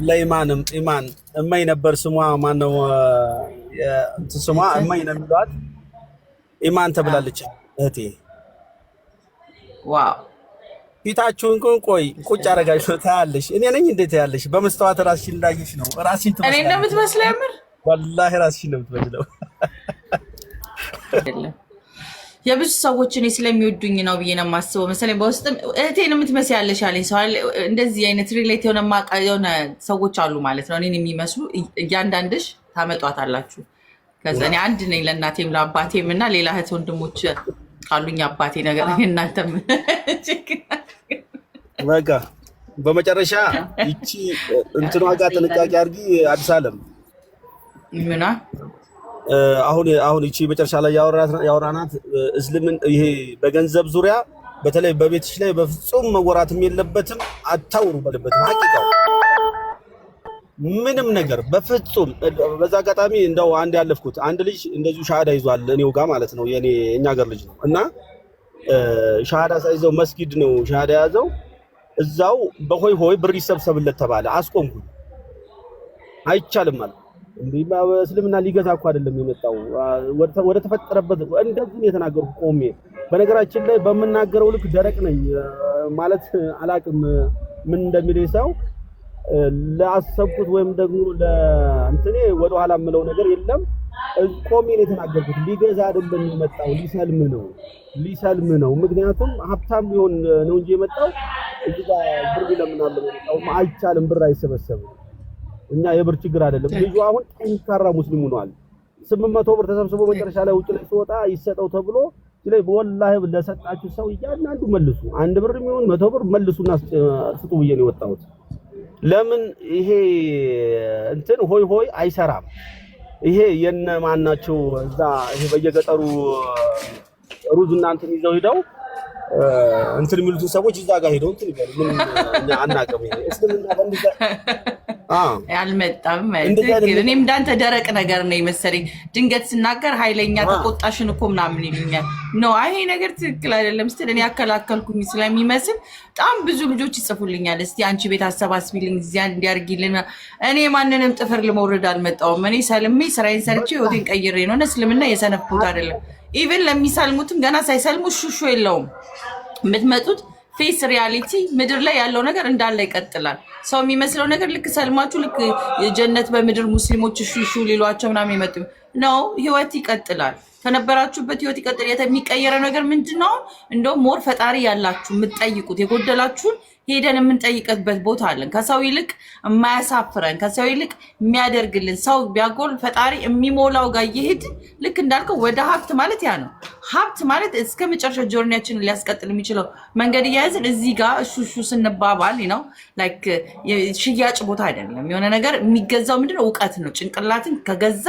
ለኢማንም ኢማን እማይ ነበር ስሟ ማን ነው ስሟ እማይ ነው የሚሏት ኢማን ተብላለች እህቴ ዋው ፊታችሁን ቆይ ቁጭ አረጋችሁ ታያለሽ። እኔ ነኝ እንዴት ያለሽ? በመስተዋት ራስሽን እንዳየሽ ነው። ራስሽን እኔ እንደምትመስለው ያምር ወላሂ ራስሽን ነው የምትመስለው። የብዙ ሰዎች እኔ ስለሚወዱኝ ነው ብዬ ነው የማስበው። መሰለኝ በውስጥም እህቴን የምትመስያለሽ አለኝ ሰው አለ። እንደዚህ አይነት ሪሌት የሆነ ሰዎች አሉ ማለት ነው እኔን የሚመስሉ እያንዳንድሽ ታመጧታላችሁ። ከዛ እኔ አንድ ነኝ ለእናቴም ለአባቴም እና ሌላ እህት ወንድሞች ካሉኝ አባቴ ነገር እናንተም በቃ በመጨረሻ ይቺ እንትኗ ጋር ጥንቃቄ አድርጊ። አዲስ ዓለም ምና አሁን ይቺ መጨረሻ ላይ ያወራናት እስልምን ይሄ በገንዘብ ዙሪያ በተለይ በቤትሽ ላይ በፍጹም መወራትም የለበትም። አታውሩ በለበት ሐቂቃው ምንም ነገር በፍጹም። በዛ አጋጣሚ እንደው አንድ ያለፍኩት አንድ ልጅ እንደዚሁ ሻሃዳ ይዟል እኔው ጋር ማለት ነው የኛ ሀገር ልጅ ነው እና ሻሃዳ ሳይዘው መስጊድ ነው ሻሃዳ ያዘው። እዛው በሆይ ሆይ ብር ይሰብሰብለት ተባለ። አስቆምኩኝ። አይቻልም ማለት እንዴ እስልምና ሊገዛ እኮ አይደለም የመጣው ወደ ተፈጠረበት እንደዚህ የተናገርኩ ቆሜ። በነገራችን ላይ በመናገረው ልክ ደረቅ ነኝ ማለት አላቅም ምን እንደሚለኝ ሰው ለአሰብኩት ወይም ደግሞ ለእንትኔ ወደ ኋላ የምለው ነገር የለም። ቆሜ ነው የተናገርኩት። ሊገዛ አይደለም የመጣው ሊሰልም ነው። ምክንያቱም ሀብታም ቢሆን ነው እንጂ የመጣው እዚህ ጋር ብር ለምናለ ነው። አይቻልም፣ ብር አይሰበሰብም። እኛ የብር ችግር አይደለም። ልጁ አሁን ጠንካራ ሙስሊም ሆኗል። 800 ብር ተሰብስቦ መጨረሻ ላይ ውጭ ላይ ሲወጣ ይሰጠው ተብሎ ላይ ወላሂ ለሰጣችሁ ሰው እያንዳንዱ መልሱ። 1 ብር የሚሆን 100 ብር መልሱና ስጡ ብዬ ነው የወጣሁት። ለምን ይሄ እንትን ሆይ ሆይ አይሰራም። ይሄ የነማናቸው እዛ ይሄ በየገጠሩ ሩዝ እናንተ ይዘው ሄደው እንትን የሚሉትን ሰዎች እዛ ጋር ሄደው እንትን ይበሉ። ምን እኛ አናውቅም። እስልምና በእንደዛ አልመጣም። እኔም እንዳንተ ደረቅ ነገር ነው መሰለኝ። ድንገት ስናገር ኃይለኛ ተቆጣሽን እኮ ምናምን ይሉኛል። ኖ ይሄ ነገር ትክክል አይደለም ስትል እኔ ያከላከልኩኝ ስለሚመስል በጣም ብዙ ልጆች ይጽፉልኛል። እስቲ አንቺ ቤት አሰባስቢልኝ እዚያ እንዲያርጊልን። እኔ ማንንም ጥፍር ልመውረድ አልመጣሁም። እኔ ሰልሜ ስራዬን ሰርቼ ህይወቴን ቀይሬ ነው። እስልምና የሰነፍ ቦታ አይደለም። ኢቭን ለሚሰልሙትም ገና ሳይሰልሙ ሹሹ የለውም። የምትመጡት ፌስ ሪያሊቲ ምድር ላይ ያለው ነገር እንዳለ ይቀጥላል። ሰው የሚመስለው ነገር ልክ ሰልማችሁ ልክ የጀነት በምድር ሙስሊሞች ሹሹ ሊሏቸው ምናምን ይመጡ ነው። ህይወት ይቀጥላል። ከነበራችሁበት ህይወት ይቀጥል። የሚቀየረው ነገር ምንድነው? እንደውም ሞር ፈጣሪ ያላችሁ የምትጠይቁት የጎደላችሁን ሄደን የምንጠይቅበት ቦታ አለን። ከሰው ይልቅ የማያሳፍረን ከሰው ይልቅ የሚያደርግልን ሰው ቢያጎል ፈጣሪ የሚሞላው ጋር እየሄድን ልክ እንዳልከው ወደ ሀብት ማለት ያ ነው። ሀብት ማለት እስከ መጨረሻ ጆርኒያችንን ሊያስቀጥል የሚችለው መንገድ እያያዝን እዚህ ጋር እሹ ስንባባል ነው። ላይክ ሽያጭ ቦታ አይደለም። የሆነ ነገር የሚገዛው ምንድነው? እውቀት ነው። ጭንቅላትን ከገዛ